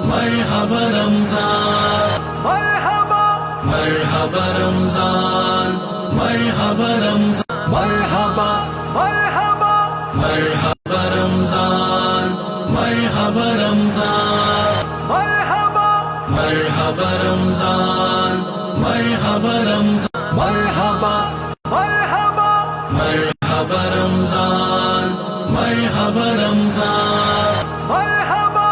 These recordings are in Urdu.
مرحبا رمضان مرحبا مرحبا رمضان مرحبا رمضان مرحبا مرحبا مرحبا رمضان مرحبا رمضان مرحبا مرحبا رمضان مرحبا رمضان مرحبا مرحبا مرحبا رمضان مرحبا رمضان مرحبا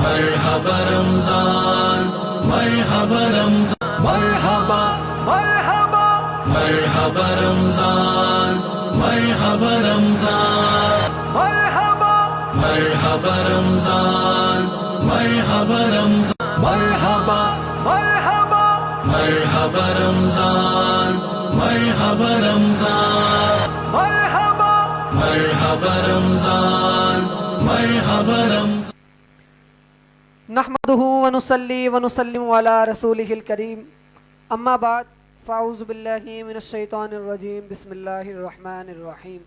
مرحبا رمضان مرحبا رمضان مرحبا مرحبا مرحبا رمضان مرحبا رمضان مرحبا مرحبا رمضان مرحبا رمضان مرحبا مرحبا مرحبا رمضان مرحبا رمضان مرحبا مرحبا رمضان مرحبا رمضان نحمده ونصلي ونسلم على رسوله الكريم اما بعد فاعوذ باللہ من الشیطان الرجیم بسم اللہ الرحمن الرحیم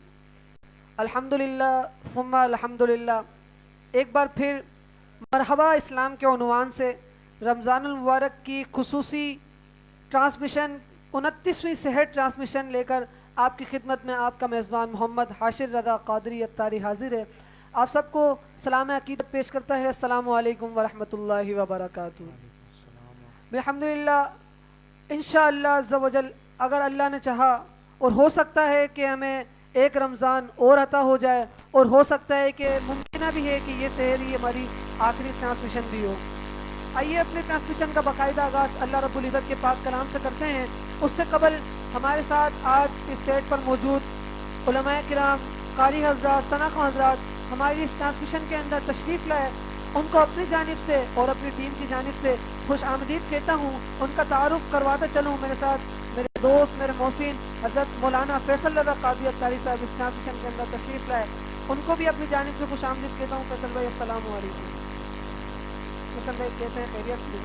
الحمدللہ ثم الحمدللہ۔ ایک بار پھر مرحبا اسلام کے عنوان سے رمضان المبارک کی خصوصی ٹرانسمیشن 29ویں سحر ٹرانسمیشن لے کر آپ کی خدمت میں آپ کا میزبان محمد حاشر رضا قادری اتاری حاضر ہے۔ آپ سب کو سلام عقیدت پیش کرتا ہے، السلام علیکم ورحمۃ اللہ وبرکاتہ۔ الحمدللہ انشاءاللہ عز و جل اگر اللہ نے چاہا اور ہو سکتا ہے کہ ہمیں ایک رمضان اور عطا ہو جائے، اور ہو سکتا ہے کہ ممکنہ بھی ہے کہ یہ سحر ہی ہماری آخری ٹرانسمیشن بھی ہو۔ آئیے اپنے ٹرانسمیشن کا باقاعدہ آغاز اللہ رب العزت کے پاک کلام سے کرتے ہیں۔ اس سے قبل ہمارے ساتھ آج اس سیٹ پر موجود علماء کرام، قاری حضرات، ثنا خواں حضرات ہماری اس ٹرانسمیشن کے اندر تشریف لائے، ان کو اپنی جانب سے اور اپنی ٹیم کی جانب سے خوش آمدید کہتا ہوں۔ ان کا تعارف کرواتا چلوں، میرے ساتھ میرے دوست، میرے محسن حضرت مولانا فیصل رضا قادری اتاری صاحب اس ٹرانسمیشن کے اندر تشریف لائے، ان کو بھی اپنی جانب سے خوش آمدید کہتا ہوں۔ فیصل بھائی السلام علیکم۔ فیصل بھائی کیسے ہیں؟ خیریت سے؟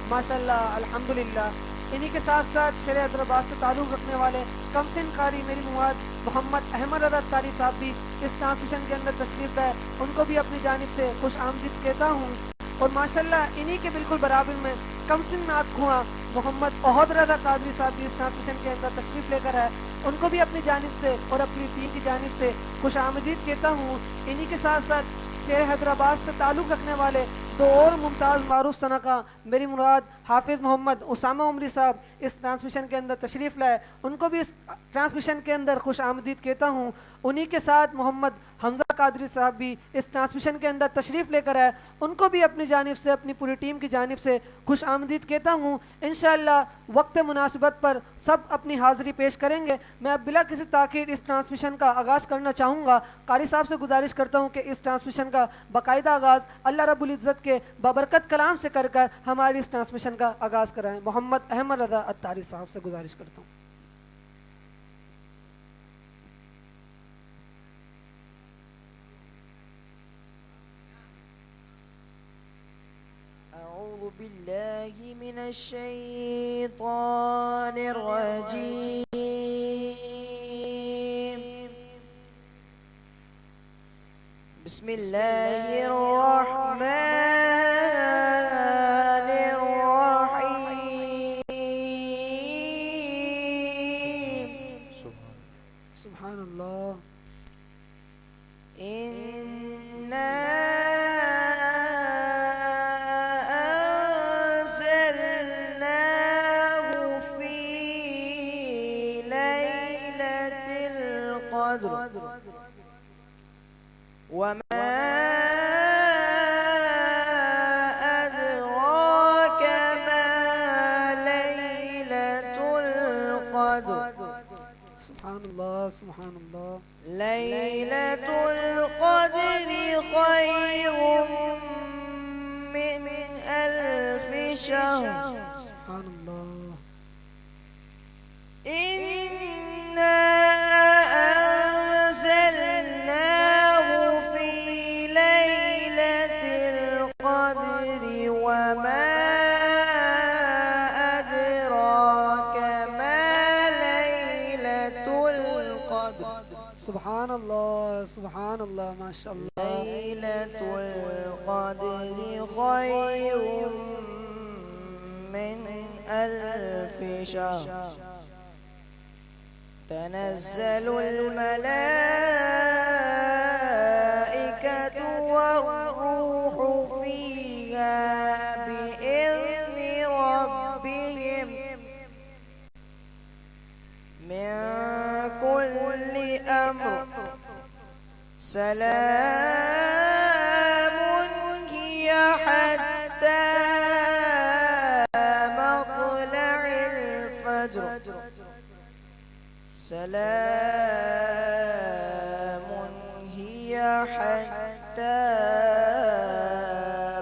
ماشاءاللہ الحمدللہ۔ انہی کے ساتھ ساتھ شہر حیدرآباد سے تعلق رکھنے والے کم سن قاری میری مواد محمد احمد رضا اتاری صاحب بھی اس ٹرانسمیشن کے اندر تشریف ہے، ان کو بھی اپنی جانب سے خوش آمدید کہتا ہوں۔ اور ماشاءاللہ انہی کے بالکل برابر میں کم سن نعت خواں محمد احد رضا قادری صاحب بھی اس ٹرانسمیشن کے اندر تشریف لے کر ہے، ان کو بھی اپنی جانب سے اور اپنی ٹیم کی جانب سے خوش آمدید کہتا ہوں۔ انہی کے ساتھ ساتھ شہر حیدرآباد سے تعلق رکھنے والے دو اور ممتاز معروف صنعہ میری مراد حافظ محمد اسامہ عمری صاحب اس ٹرانسمیشن کے اندر تشریف لائے، ان کو بھی اس ٹرانسمیشن کے اندر خوش آمدید کہتا ہوں۔ انہی کے ساتھ محمد حمزہ قادری صاحب بھی اس ٹرانسمیشن کے اندر تشریف لے کر آئے، ان کو بھی اپنی جانب سے اپنی پوری ٹیم کی جانب سے خوش آمدید کہتا ہوں۔ انشاءاللہ وقت مناسبت پر سب اپنی حاضری پیش کریں گے۔ میں اب بلا کسی تاخیر اس ٹرانسمیشن کا آغاز کرنا چاہوں گا۔ قاری صاحب سے گزارش کرتا ہوں کہ اس ٹرانسمیشن کا باقاعدہ آغاز اللہ رب العزت کے بابرکت کلام سے کر کر ہماری اس ٹرانسمیشن کا آغاز کرائیں۔ محمد احمد رضا اتاری صاحب سے گزارش کرتا ہوں۔ أعوذ بالله من الشيطان الرجيم بسم الله الرحمن الرحيم سبحان اللہ۔ إنا وما أدراك ما ليلة القدر سبحان اللہ سبحان اللہ۔ ليلة القدر خير من 1000 شهر سبحان اللہ۔ إنا أنزلناه في ليلة القدر وما أدراك ما ليلة القدر سبحان اللہ سبحان اللہ، ماشاء اللہ۔ ليلة القدر القدر خير من 1000 شهر تنزل الملائكة والروح فيها بإذن ربهم من كل أمر سلام هي حتى مطلع الفجر سلام هي حتى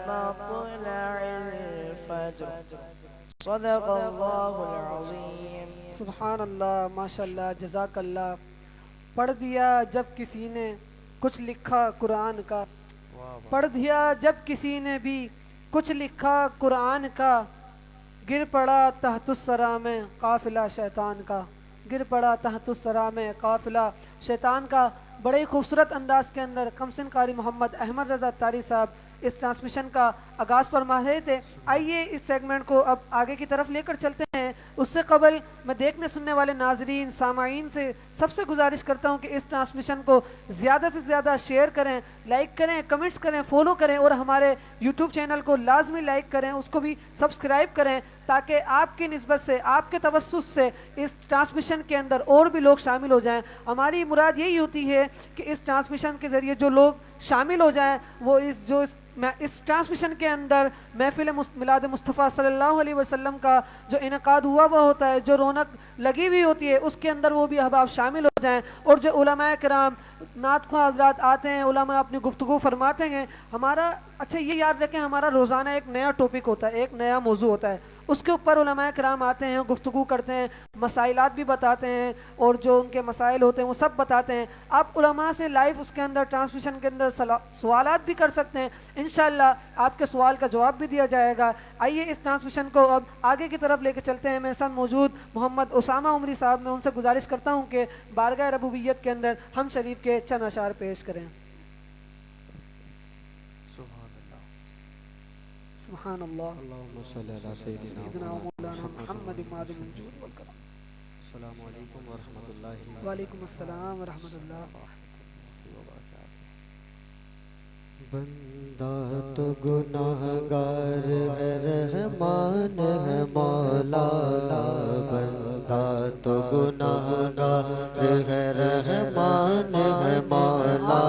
مطلع الفجر صدق الله العظيم. سبحان اللہ، ماشاء اللہ، جزاک اللہ. پڑھ دیا جب کسی نے کچھ لکھا قرآن کا، پڑھ دیا جب کسی نے بھی کچھ لکھا قرآن کا، گر پڑا تحت الثری میں قافلہ شیطان کا، گر پڑا تحت الثری میں قافلہ شیطان کا. بڑے خوبصورت انداز کے اندر کمسن قاری محمد احمد رضا تاری صاحب اس ٹرانسمیشن کا آغاز فرما رہے تھے. آئیے اس سیگمنٹ کو اب آگے کی طرف لے کر چلتے ہیں. اس سے قبل میں دیکھنے سننے والے ناظرین سامعین سے سب سے گزارش کرتا ہوں کہ اس ٹرانسمیشن کو زیادہ سے زیادہ شیئر کریں، لائک کریں، کمنٹس کریں، فالو کریں اور ہمارے یوٹیوب چینل کو لازمی لائک کریں، اس کو بھی سبسکرائب کریں تاکہ آپ کی نسبت سے، آپ کے توسط سے اس ٹرانسمیشن کے اندر اور بھی لوگ شامل ہو جائیں. ہماری مراد یہی ہوتی ہے کہ اس ٹرانسمیشن کے ذریعے جو لوگ شامل ہو جائیں وہ اس ٹرانسمیشن کے اندر محفل میلاد مصطفیٰ صلی اللہ علیہ وسلم کا جو انعقاد ہوا وہ ہوتا ہے، جو رونق لگی ہوئی ہوتی ہے، اس کے اندر وہ بھی احباب شامل ہو جائیں. اور جو علماء کرام نعت خواہ حضرات آتے ہیں، علماء اپنی گفتگو فرماتے ہیں. ہمارا اچھا یہ یاد رکھیں، ہمارا روزانہ ایک نیا ٹاپک ہوتا ہے، ایک نیا موضوع ہوتا ہے، اس کے اوپر علماء کرام آتے ہیں، گفتگو کرتے ہیں، مسائلات بھی بتاتے ہیں اور جو ان کے مسائل ہوتے ہیں وہ سب بتاتے ہیں. آپ علماء سے لائیو اس کے اندر ٹرانسمیشن کے اندر سوالات بھی کر سکتے ہیں، انشاءاللہ آپ کے سوال کا جواب بھی دیا جائے گا. آئیے اس ٹرانسمیشن کو اب آگے کی طرف لے کے چلتے ہیں. میرے ساتھ موجود محمد اسامہ عمری صاحب، میں ان سے گزارش کرتا ہوں کہ بارگاہ ربوبیت کے اندر ہم شریف کے چند اشعار پیش کریں. سبحان اللہ. اللہم صلی علی سیدنا مولانا محمد معدن الجود والکرم. السلام علیکم ورحمۃ اللہ. وعلیکم السلام ورحمۃ اللہ. بندہ تو گناہگار ہے، رحمان ہے مولا. بندہ تو گناہگار ہے، رحمان ہے مولا.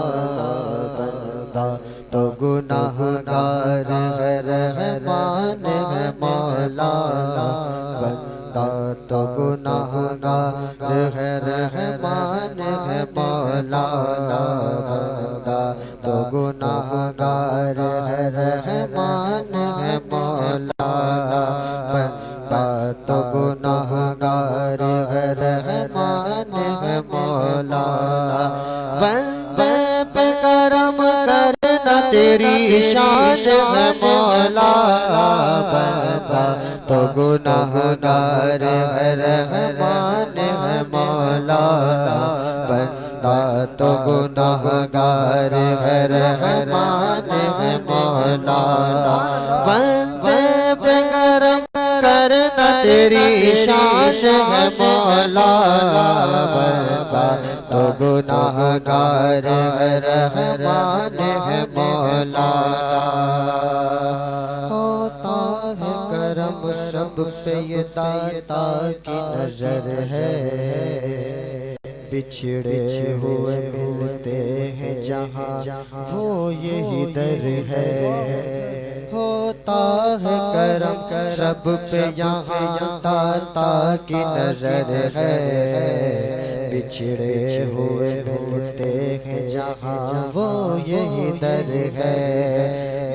بندہ تو گناہگار ہے، رحمان ہے مولا. بندہ تو گناہگار ہے، رحمان ہے مولا. بندہ تو گناہگار ہے، رحمان ہے مولا. بندہ تو گناہگار ہے، رحمان ہے مولا. بندے پہ کرم کرنا تیری شان ہے مولا. بندہ تو گناہگار ہے، رحمان ہے مولا. بندہ تو گناہگار ہے، رحمان ہے مولا. بندے پہ کرم کرنا تیری شان ہے مولا. بندہ تو گناہگار ہے، رحمان ہے مولا. ہوتا ہے کرم سب پہ یہ داتا کی نظر ہے. بچھڑے ہوئے ملتے ہیں جہاں وہ یہی در ہے. ہوتا ہے کرم سب پہ یہاں داتا کی نظر ہے. بچھڑے ہوئے ملتے ہیں جہاں وہ یہی در ہے.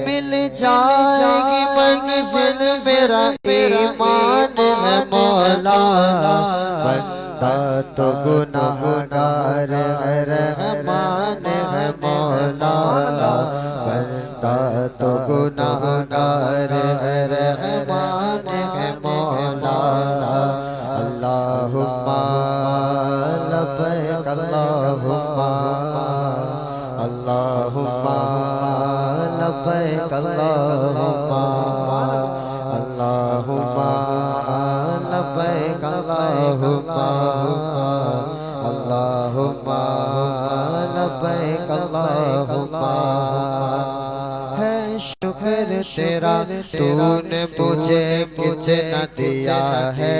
مل جائے گی منزل میرا ایمان ہے مولا. بندہ تو گناہگار ہے، رحمان ہے مولا. بندہ تو گناہگار ہے، رحمان ہے مولا. اللہم لبیک اللہم اللہم لبیک اللہم لبیک اللہم اللہم لبیک اللہم ہے شکر تیرا تو نے مجھے کچھ نہ دیا ہے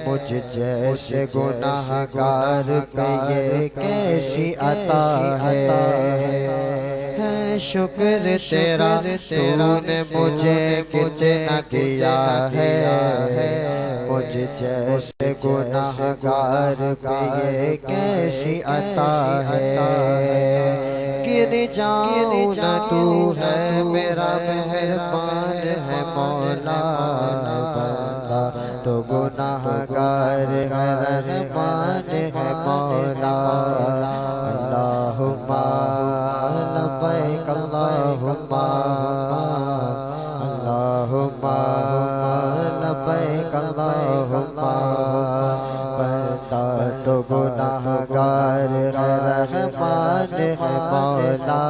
مجھ جیسے گناہگار پہ یہ کیسی عطا ہے شکر تیرا تو نے مجھے کچھ نہ دیا ہے مجھ جیسے گناہگار پہ یہ کیسی عطا ہے گر جاؤں نہ تو ہے میرا مہربان ہے مولا بندہ تو گناہگار ہے رحمان ہے مولا اللہم لبیک اللہم اللہم لبیک اللہم بندہ تو گناہگار ہے رحمان ہے مولا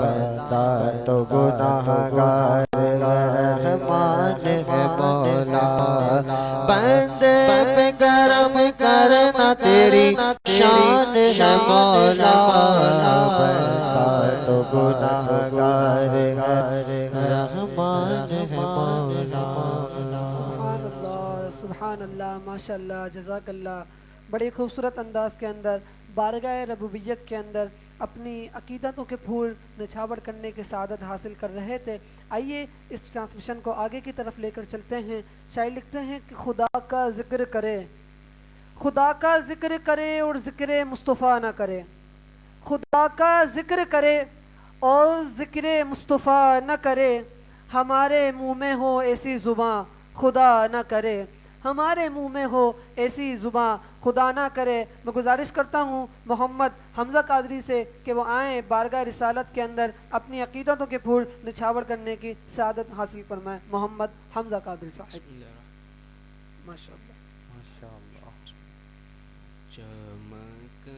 بندہ تو گناہگار ہے رحمان ہے مولا بندے پہ کرم کرنا تیری شان ہے مولا بندہ تو گناہگار ہے رحمان ہے مولا سبحان اللہ ماشاء اللہ جزاک اللہ بڑی خوبصورت انداز کے اندر بارگاہ ربوبیت کے اندر اپنی عقیدتوں کے پھول نچھاور کرنے کی سعادت حاصل کر رہے تھے آئیے اس ٹرانسمیشن کو آگے کی طرف لے کر چلتے ہیں شاعر لکھتے ہیں کہ خدا کا ذکر کرے خدا کا ذکر کرے اور ذکر مصطفیٰ نہ کرے خدا کا ذکر کرے اور ذکر مصطفیٰ نہ کرے ہمارے منہ میں ہو ایسی زباں خدا نہ کرے ہمارے منہ میں ہو ایسی زباں خدا نہ کرے میں گزارش کرتا ہوں محمد حمزہ قادری سے کہ وہ آئیں بارگاہ رسالت کے اندر اپنی عقیدتوں کے پھول نچھاور کرنے کی سعادت حاصل فرمائیں محمد حمزہ قادری صاحب ماشاءاللہ چمک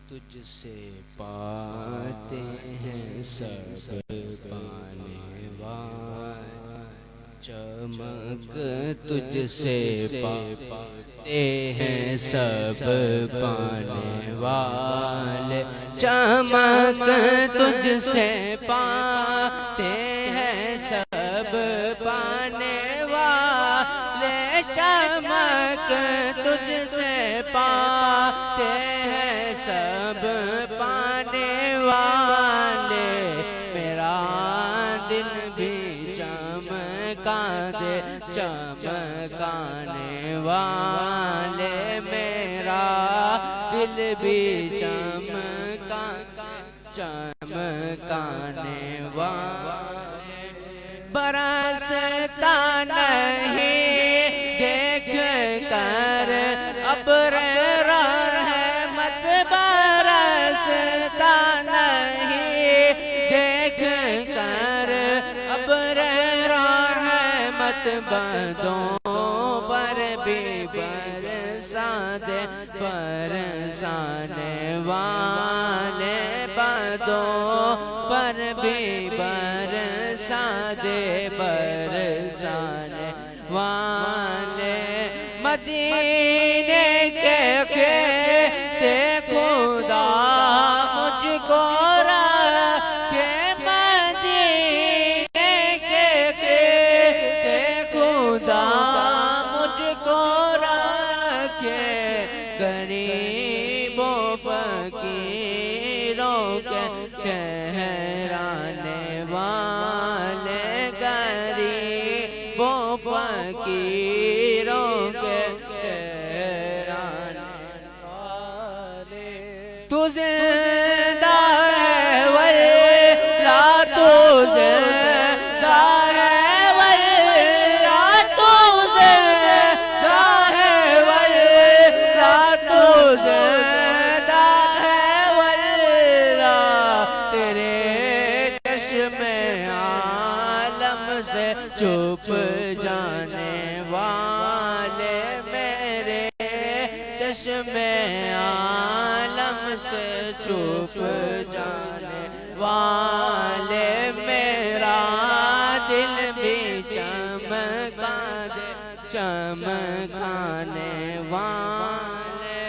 تجھ سے پاتے ہیں سب پانے والے چمک تجھ سے پاتے ہیں سب پانے والے چمک تجھ سے پاتے ہیں سب پانے والے چمک تجھ سے پاتے ہیں سب پانے والے میرا دل بھی چمکا دے چمکانے والے میرا دل بھی چمکانے والے برستا نہیں دیکھ کر ابر رحمت برستا نہیں دیکھ کر ابر رحمت بدوں پر بھی برسا دے برسانے والے بدوں پر بھی برسا دے برسانے والے مدینے کے کھیتے خدا مجھ کو رکھے مدینے کے کھیتے خدا مجھ کو رکھے غریبوں فقیروں کے کہرانے والے غریبوں فقیروں کے کہرانے والے تو زندہ ہے ولا تو زندہ ہے ولا تو زندہ ہے ولا تو زندہ ہے ولا تیرے چشم عالم سے چھپ جانے والے میرے چشم عالم سے چھپ جانے والے میرا چمکانے والے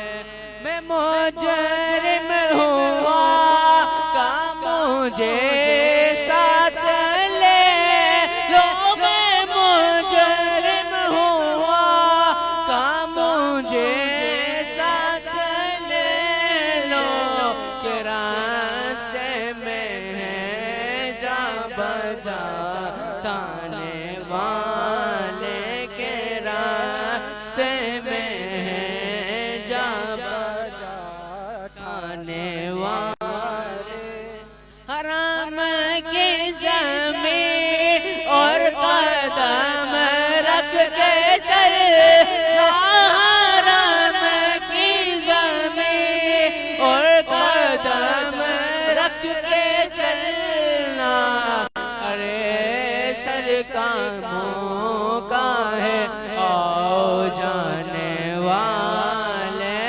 میں مجرم ہوا کا مجھے ساتھ لے لو میں مجرم ہوا کا مجھے ساتھ لے لو کہ راستے میں ہے جا بجا تانے والے کے راستے میں ہے جا بجا تانے والے حرام کی زمین اور قدم رکھ کے چل حرام کی زمین اور قدم رکھ کے چلنا ارے سر کاموں کا ہے آؤ جانے والے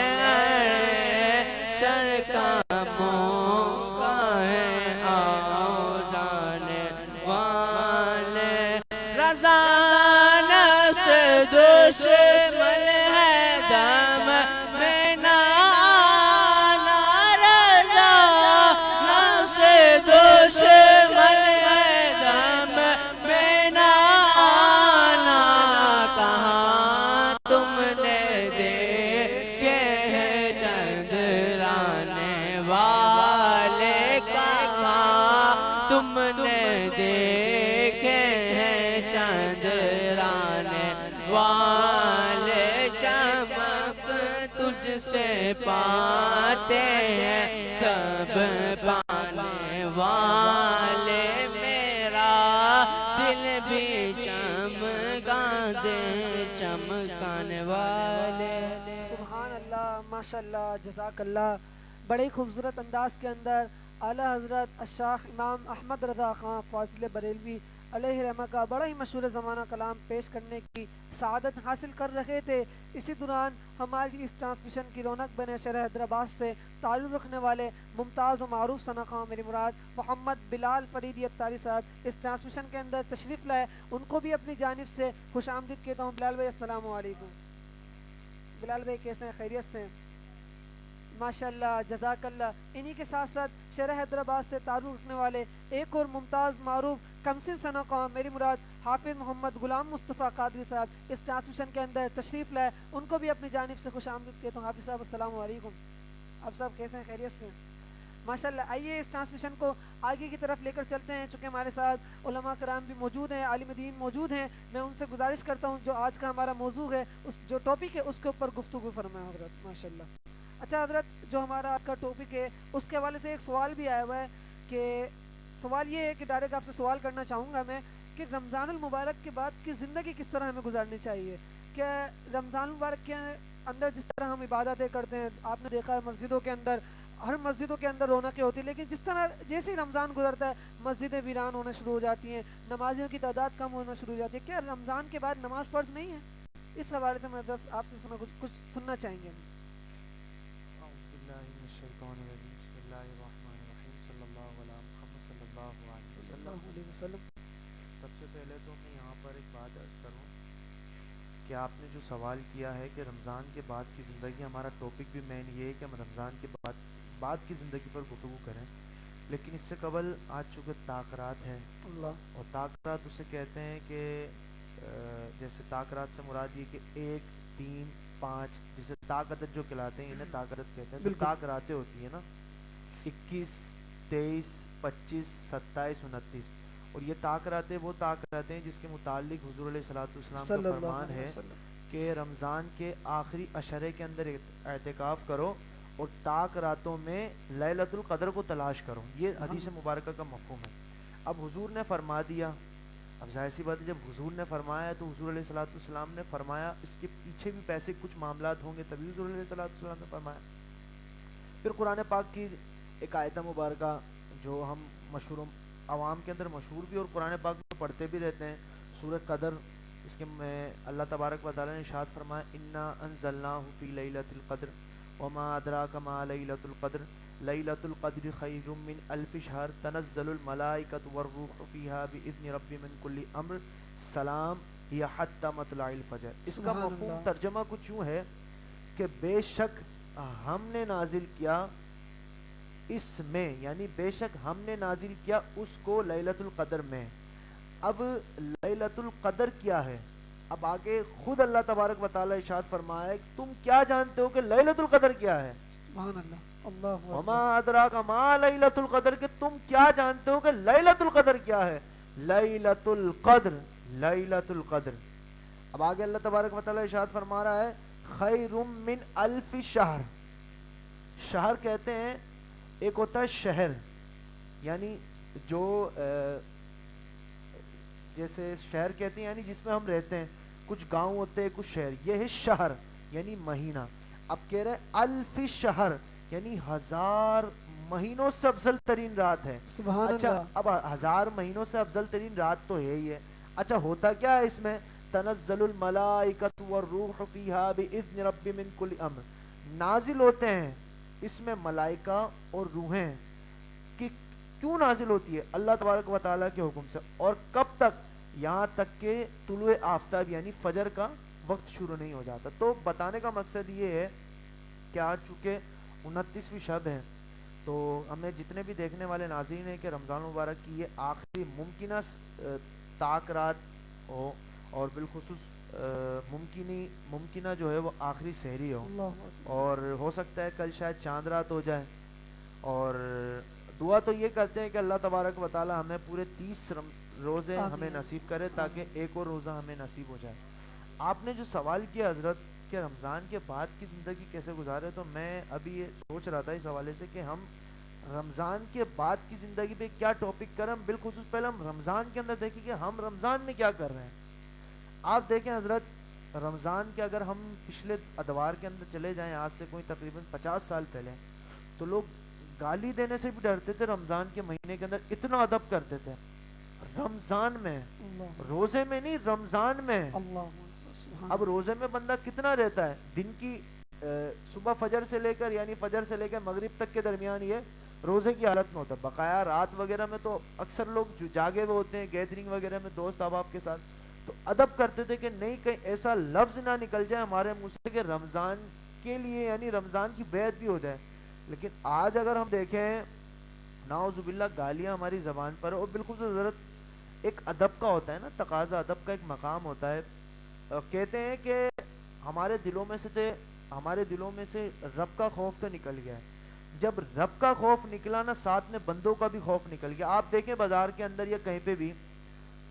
سر کاموں کا ہے آؤ جانے والے رضا نفس دشمن ہے دم میں نہ آنا رضا نفس دشمن ہے دم میں نہ آنا کہاں تم نے دیکھے ہیں چندرانے والے کہاں تم نے دیکھے ہیں چندرانے والے چمک تجھ سے پاتے ہیں سب پانے والے میرا دل بھی چمکا دے چمکانے والے سبحان اللہ، ماشاء اللہ، جزاک اللہ. بڑے ہی خوبصورت انداز کے اندر اعلیٰ حضرت الشیخ امام احمد رضا خان فاضل بریلوی علیہ رحمہ کا بڑا ہی مشہور زمانہ کلام پیش کرنے کی سعادت حاصل کر رہے تھے. اسی دوران ہماری اس ٹرانسمیشن کی رونق بنے شہر حیدرآباد سے تعلق رکھنے والے ممتاز و معروف ثناء میری مراد محمد بلال فریدی اتاری صاحب اس ٹرانسمیشن کے اندر تشریف لائے. ان کو بھی اپنی جانب سے خوش آمدید کہتا ہوں. بلال بھائی السلام علیکم. بلال بھائی کیسے ہیں؟ خیریت سے ہیں؟ ماشاءاللہ، جزاک اللہ. انہی کے ساتھ ساتھ شہر حیدرآباد سے تعلق رکھنے والے ایک اور ممتاز معروف کمسن ثناء میری مراد حافظ محمد غلام مصطفیٰ قادری صاحب اس ٹرانسمیشن کے اندر تشریف لائے. ان کو بھی اپنی جانب سے خوش آمدید کہتا ہوں. حافظ صاحب السلام علیکم. آپ صاحب کیسے ہیں؟ خیریت سے ہیں؟ ماشاءاللہ. آئیے اس ٹرانسمیشن کو آگے کی طرف لے کر چلتے ہیں. چونکہ ہمارے ساتھ علماء کرام بھی موجود ہیں، عالم دین موجود ہیں. میں ان سے گزارش کرتا ہوں جو آج کا ہمارا موضوع ہے، اس جو ٹاپک ہے اس کے اوپر گفتگو فرمائیں حضرت. ماشاءاللہ. اچھا حضرت، جو ہمارا آج کا ٹاپک ہے اس کے حوالے سے ایک سوال بھی آیا ہوا ہے کہ سوال یہ ہے کہ ڈائریکٹ آپ سے سوال کرنا چاہوں گا میں کہ رمضان المبارک کے بعد کی زندگی کس طرح ہمیں گزارنی چاہیے. کہ رمضان المبارک کے اندر جس طرح ہم عبادتیں کرتے ہیں، آپ نے دیکھا ہے مسجدوں کے اندر، ہر مسجدوں کے اندر رونقیں ہوتی ہیں، لیکن جس طرح جیسے ہی رمضان گزرتا ہے مسجدیں ویران ہونا شروع ہو جاتی ہیں، نمازیوں کی تعداد کم ہونا شروع ہو جاتی ہے. کیا رمضان کے بعد نماز فرض نہیں ہے؟ اس حوالے سے میں آپ سے کچھ سننا چاہیں گے. سب سے پہلے تو میں یہاں پر ایک بات عرض کروں کہ آپ نے جو سوال کیا ہے کہ رمضان کے بعد کی زندگی، ہمارا ٹاپک بھی مین یہ ہے کہ ہم رمضان کے بعد کی زندگی پر گفتگو کریں. لیکن اس سے قبل آج چونکہ تاخرات ہے، اور تاخرات اسے کہتے ہیں کہ جیسے تاخرات سے مراد یہ کہ 1 3 5 جیسے طاقت جو کہلاتے ہیں انہیں طاقت کہتے ہیں. تو تاخراتیں ہوتی ہیں نا 21 23 25 27 29، اور یہ تاخراتیں وہ تاخراتیں ہیں جس کے متعلق حضور علیہ الصلوۃ والسلام کا فرمان ہے کہ رمضان کے آخری عشرے کے اندر اعتکاف کرو اور تاخراتوں میں لیلۃ القدر کو تلاش کرو. یہ حدیث مبارکہ کا مفہوم ہے. اب حضور نے فرما دیا، اب ظاہر سی بات ہے جب حضور نے فرمایا تو حضور علیہ الصلوۃ والسلام نے فرمایا، اس کے پیچھے بھی پیسے کچھ معاملات ہوں گے تبھی حضور علیہ الصلوۃ والسلام نے فرمایا. پھر قرآن پاک کی ایک آیت مبارکہ جو ہم مشہور عوام کے اندر مشہور بھی اور قرآن پاک میں پڑھتے بھی رہتے ہیں، سورہ قدر، اس کے میں اللہ تبارک و تعالیٰ نے ارشاد فرمایا انا انزلناہ فی لیلۃ القدر وما ادراک ما لیلۃ القدر لیلۃ القدر خیر من الف شہر تنزل الملائکۃ والروح فیہا باذن رب من کل امر سلام ہی حتی مطلع الفجر. اس کا سبحان مفہوم اللہ. ترجمہ کچھ یوں ہے کہ بے شک ہم نے نازل کیا اس میں، یعنی بے شک ہم نے نازل کیا اس کو لیلۃ القدر میں. اب لیلۃ القدر کیا ہے؟ اب آگے خود اللہ تبارک و تعالی ارشاد فرمایا ہے تم کیا جانتے ہو کہ لیلۃ القدر کیا ہے؟ سبحان اللہ. اللہ وما اکبر. ادراک ما لیلۃ القدر، کہ تم کیا جانتے ہو کہ لیلۃ القدر کیا ہے؟ لیلۃ القدر، لیلۃ القدر. اب آگے اللہ تبارک و تعالی ارشاد فرما رہا ہے خیر من الف شہر. شہر کہتے ہیں ایک ہوتا ہے شہر، یعنی جو جیسے شہر کہتے ہیں یعنی جس میں ہم رہتے ہیں، کچھ گاؤں ہوتے ہیں کچھ شہر، یہ ہے شہر یعنی مہینہ. اب کہہ رہے الف شہر یعنی 1000 مہینوں سے افضل ترین رات ہے. سبحان اچھا اللہ. اب 1000 مہینوں سے افضل ترین رات تو ہے ہی ہے. اچھا ہوتا کیا ہے اس میں؟ تنزل الملائکۃ والروح فیہا باذن رب من کل امر. نازل ہوتے ہیں اس میں ملائکہ اور روحیں. کہ کیوں نازل ہوتی ہے؟ اللہ تبارک و تعالیٰ کے حکم سے. اور کب تک؟ یہاں تک کہ طلوع آفتاب یعنی فجر کا وقت شروع نہیں ہو جاتا. تو بتانے کا مقصد یہ ہے کہ آج چونکہ 29ویں شب ہے تو ہمیں جتنے بھی دیکھنے والے ناظرین ہیں کہ رمضان مبارک کی یہ آخری ممکنہ طاق رات ہو، اور بالخصوص ممکنہ جو ہے وہ آخری سحری ہو، اللہ اکبر. اور ہو سکتا ہے کل شاید چاند رات ہو جائے. اور دعا تو یہ کرتے ہیں کہ اللہ تبارک و تعالی ہمیں پورے 30 روزے آمین. ہمیں نصیب کرے تاکہ ایک اور روزہ ہمیں نصیب ہو جائے. آپ نے جو سوال کیا حضرت کہ رمضان کے بعد کی زندگی کیسے گزارے، تو میں ابھی یہ سوچ رہا تھا اس حوالے سے کہ ہم رمضان کے بعد کی زندگی پہ کیا ٹاپک کریں. بالخصوص پہلے ہم رمضان کے اندر دیکھیں کہ ہم رمضان میں کیا کر رہے ہیں. آپ دیکھیں حضرت رمضان کے اگر ہم پچھلے ادوار کے اندر چلے جائیں آج سے کوئی تقریباً 50 سال پہلے، تو لوگ گالی دینے سے بھی ڈرتے تھے. رمضان کے مہینے کے اندر اتنا ادب کرتے تھے. رمضان میں، اللہ روزے میں نہیں، رمضان میں. اللہ اکبر. سبحان اب روزے میں بندہ کتنا رہتا ہے؟ دن کی صبح فجر سے لے کر یعنی فجر سے لے کر مغرب تک کے درمیان یہ روزے کی حالت میں ہوتا ہے. بقایا رات وغیرہ میں تو اکثر لوگ جاگے ہوئے ہوتے ہیں گیدرنگ وغیرہ میں دوست احباب کے ساتھ، تو ادب کرتے تھے کہ نہیں کہیں ایسا لفظ نہ نکل جائے ہمارے منہ سے کہ رمضان کے لیے یعنی رمضان کی بیعت بھی ہو جائے. لیکن آج اگر ہم دیکھیں نعوذ باللہ گالیاں ہماری زبان پر، اور بالکل ضرورت ایک ادب کا ہوتا ہے نا، تقاضا ادب کا ایک مقام ہوتا ہے. کہتے ہیں کہ ہمارے دلوں میں سے رب کا خوف تو نکل گیا ہے. جب رب کا خوف نکلا نا ساتھ میں بندوں کا بھی خوف نکل گیا. آپ دیکھیں بازار کے اندر یا کہیں پہ بھی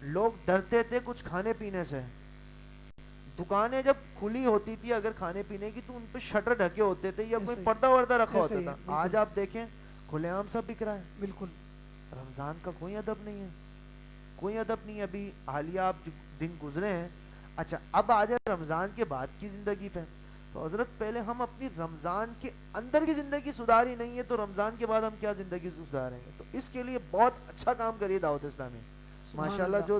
لوگ ڈرتے تھے کچھ کھانے پینے سے. دکانیں جب کھلی ہوتی تھی اگر کھانے پینے کی تو ان پہ شٹر ڈھکے ہوتے تھے یا کوئی پردہ وردہ رکھا ہوتا تھا. آج آپ دیکھیں کھلے عام سب بک رہا ہے. بالکل. رمضان کا کوئی ادب نہیں ہے، کوئی ادب نہیں. ابھی حالیہ آپ دن گزرے ہیں. اچھا اب آ جائے رمضان کے بعد کی زندگی پہ، تو حضرت پہلے ہم اپنی رمضان کے اندر کی زندگی سدھاری نہیں ہے تو رمضان کے بعد ہم کیا زندگی سدھاریں گے. تو اس کے لیے بہت اچھا کام کریے دعوت اسلامی ماشاءاللہ، جو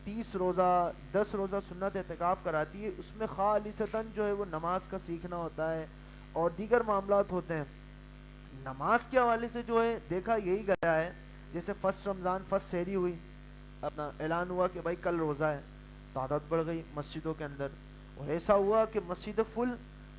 30 روزہ 10 روزہ سنت اعتکاف کراتی ہے اس میں خالصتاً جو ہے وہ نماز کا سیکھنا ہوتا ہے اور دیگر معاملات ہوتے ہیں. نماز کے حوالے سے جو ہے دیکھا یہی گیا ہے، جیسے فرسٹ رمضان فرسٹ سحری ہوئی، اپنا اعلان ہوا کہ بھائی کل روزہ ہے، تعداد بڑھ گئی مسجدوں کے اندر، اور ایسا ہوا کہ مسجدیں فل،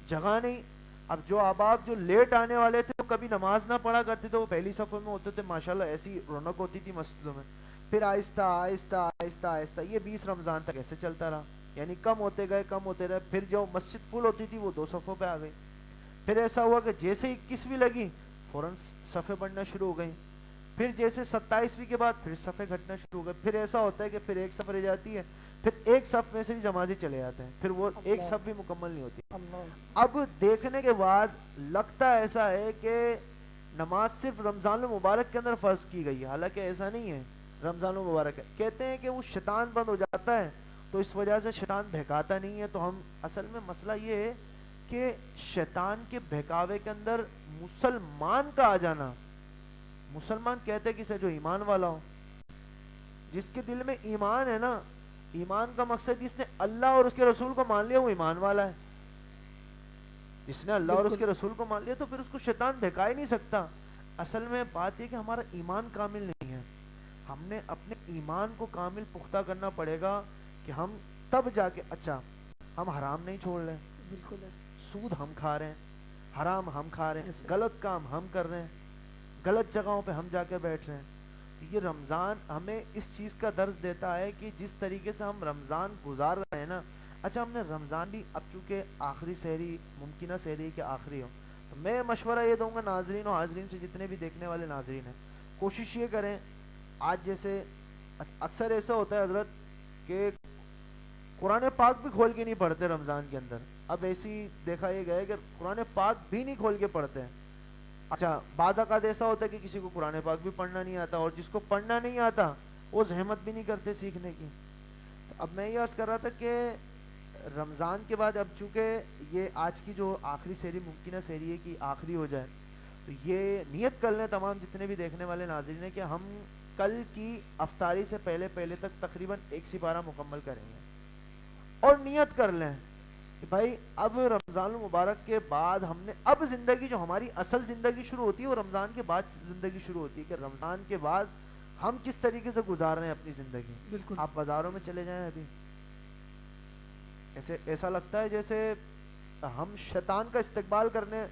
جگہ نہیں. اب جو احباب جو لیٹ آنے والے تھے وہ کبھی نماز نہ پڑھا کرتے تھے وہ پہلی صفوں میں ہوتے تھے، ماشاءاللہ ایسی رونق ہوتی تھی مسجدوں میں. پھر آہستہ آہستہ آہستہ آہستہ یہ 20 رمضان تک ایسے چلتا رہا، یعنی کم ہوتے گئے کم ہوتے رہے. پھر جو مسجد فل ہوتی تھی وہ 2 صفوں پہ آ گئی. پھر ایسا ہوا کہ جیسے ہی 21ویں لگی فوراً صفیں بڑھنا شروع ہو گئیں. پھر جیسے 27ویں کے بعد پھر صفیں گھٹنا شروع ہو گئے. پھر ایسا ہوتا ہے کہ پھر ایک صف رہ جاتی ہے، پھر ایک صف میں سے بھی جماعتی چلے جاتے ہیں، پھر وہ ایک صف بھی مکمل نہیں ہوتی. اب دیکھنے کے بعد لگتا ایسا ہے کہ نماز صرف رمضان المبارک کے اندر فرض کی گئی ہے، حالانکہ ایسا نہیں ہے. رمضان المبارک ہے کہتے ہیں کہ وہ شیطان بند ہو جاتا ہے تو اس وجہ سے شیطان بہکاتا نہیں ہے. تو ہم اصل میں مسئلہ یہ ہے کہ شیطان کے بہکاوے کے اندر مسلمان کا آ جانا. مسلمان کہتے کسے؟ جو ایمان والا ہو، جس کے دل میں ایمان ہے نا. ایمان کا مقصد جس نے اللہ اور اس کے رسول کو مان لیا وہ ایمان والا ہے. جس نے اللہ اور اس کے رسول کو مان لیا تو پھر اس کو شیطان بہکا ہی نہیں سکتا. اصل میں بات یہ کہ ہمارا ایمان کامل نہیں ہے. ہم نے اپنے ایمان کو کامل پختہ کرنا پڑے گا کہ ہم تب جا کے اچھا ہم حرام نہیں چھوڑ رہے ہیں، بالکل سود ہم کھا رہے ہیں، حرام ہم کھا رہے ہیں، غلط کام ہم کر رہے ہیں، غلط جگہوں پہ ہم جا کے بیٹھ رہے ہیں. یہ رمضان ہمیں اس چیز کا درس دیتا ہے کہ جس طریقے سے ہم رمضان گزار رہے ہیں نا. اچھا ہم نے رمضان بھی اب چونکہ آخری سحری ممکنہ سحری کہ آخری ہو، تو میں مشورہ یہ دوں گا ناظرین و حاضرین سے، جتنے بھی دیکھنے والے ناظرین ہیں، کوشش یہ کریں. آج جیسے اکثر ایسا ہوتا ہے حضرت کہ قرآن پاک بھی کھول کے نہیں پڑھتے رمضان کے اندر. اب ایسی دیکھا یہ گیا کہ قرآن پاک بھی نہیں کھول کے پڑھتے ہیں. اچھا بعض اوقات ایسا ہوتا ہے کہ کسی کو قرآن پاک بھی پڑھنا نہیں آتا، اور جس کو پڑھنا نہیں آتا وہ زحمت بھی نہیں کرتے سیکھنے کی. اب میں یہ عرض کر رہا تھا کہ رمضان کے بعد اب چونکہ یہ آج کی جو آخری سحری ممکنہ سحری ہے کہ آخری ہو جائے، تو یہ نیت کر لیں تمام جتنے بھی دیکھنے والے ناظرین ہیں کہ ہم کل کی افطاری سے پہلے تک تقریباً 1 سپارہ مکمل کریں گے. اور نیت کر لیں کہ بھائی اب رمضان المبارک کے بعد ہم نے اب زندگی جو ہماری اصل زندگی شروع ہوتی ہے وہ رمضان کے بعد زندگی شروع ہوتی ہے، کہ رمضان کے بعد ہم کس طریقے سے گزار رہے ہیں اپنی زندگی. بالکل. آپ بازاروں میں چلے جائیں ابھی ایسا لگتا ہے جیسے ہم شیطان کا استقبال کرنے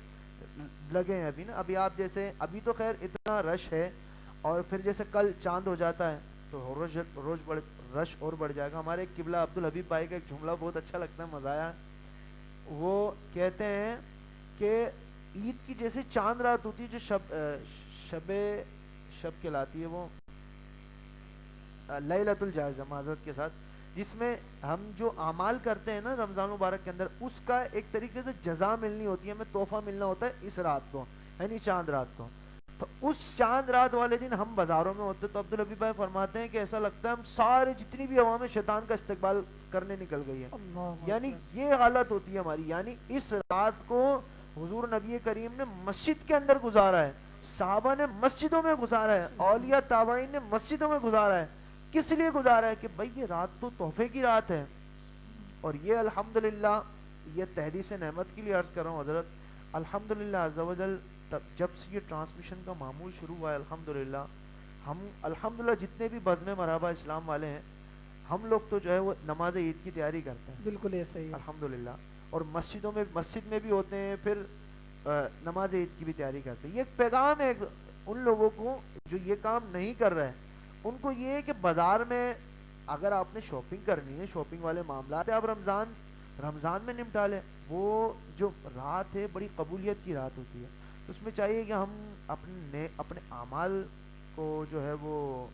لگے ہیں ابھی نا. ابھی آپ جیسے ابھی تو خیر اتنا رش ہے، اور پھر جیسے کل چاند ہو جاتا ہے تو روز رش اور بڑھ جائے گا. ہمارے قبلہ عبدالحبیب بھائی کا ایک جملہ بہت اچھا لگتا ہے، مزہ آیا. وہ کہتے ہیں کہ عید کی جیسے چاند رات ہوتی ہے جو شب کہلاتی ہے، وہ لیلۃ الجائزہ معذرت کے ساتھ، جس میں ہم جو اعمال کرتے ہیں نا رمضان مبارک کے اندر، اس کا ایک طریقے سے جزا ملنی ہوتی ہے، ہمیں تحفہ ملنا ہوتا ہے اس رات کو، یعنی چاند رات کو. تو اس چاند رات والے دن ہم بازاروں میں ہوتے تو عبدالحبیب بھائی فرماتے ہیں کہ ایسا لگتا ہے ہم سارے جتنی بھی عوام شیطان کا استقبال کرنے نکل گئی ہے. یعنی یہ حالت ہوتی ہے ہماری. یعنی اس رات کو حضور نبی کریم نے مسجد کے اندر گزارا ہے، صحابہ نے مسجدوں میں گزارا ہے، اولیاء تابعین نے مسجدوں میں گزارا ہے. کس لیے گزارا ہے؟ کہ بھائی یہ رات تو تحفے کی رات ہے. اور یہ الحمدللہ یہ تحدیث نعمت کے لیے عرض کر رہا ہوں حضرت، الحمدللہ عز و جل جب سے یہ ٹرانسمیشن کا معمول شروع ہوا ہے الحمدللہ، ہم الحمدللہ جتنے بھی بزم مرحبا اسلام والے ہیں، ہم لوگ تو جو ہے وہ نماز عید کی تیاری کرتے ہیں. بالکل ایسا ہی الحمدللہ. اور مسجد میں بھی ہوتے ہیں، پھر نماز عید کی بھی تیاری کرتے ہیں. یہ ایک پیغام ہے ان لوگوں کو جو یہ کام نہیں کر رہے ہیں. ان کو یہ ہے کہ بازار میں اگر آپ نے شاپنگ کرنی ہے، شاپنگ والے معاملات آپ رمضان میں نمٹا لیں. وہ جو رات ہے بڑی قبولیت کی رات ہوتی ہے، تو اس میں چاہیے کہ ہم اپنے اعمال کو جو ہے وہ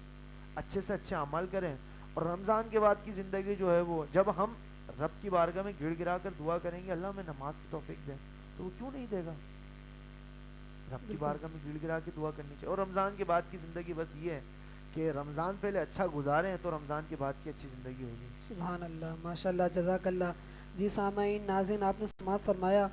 اچھے سے اچھے اعمال کریں. اور رمضان کے بعد کی زندگی جو ہے وہ جب ہم رب کی بارگاہ میں گڑ گرا کر دعا کریں گے اللہ ہمیں نماز کی توفیق دے، تو وہ کیوں نہیں دے گا؟ رب کی بارگاہ میں گڑ گرا کے دعا کرنی چاہیے. اور رمضان کے بعد کی زندگی بس یہ ہے کہ رمضان پہلے اچھا گزاریں تو رمضان کے بعد کی اچھی زندگی ہوگی. سبحان اللہ، ماشاء اللہ، جزاک اللہ. جی سامعین ناظرین، آپ نے سماعت فرمایا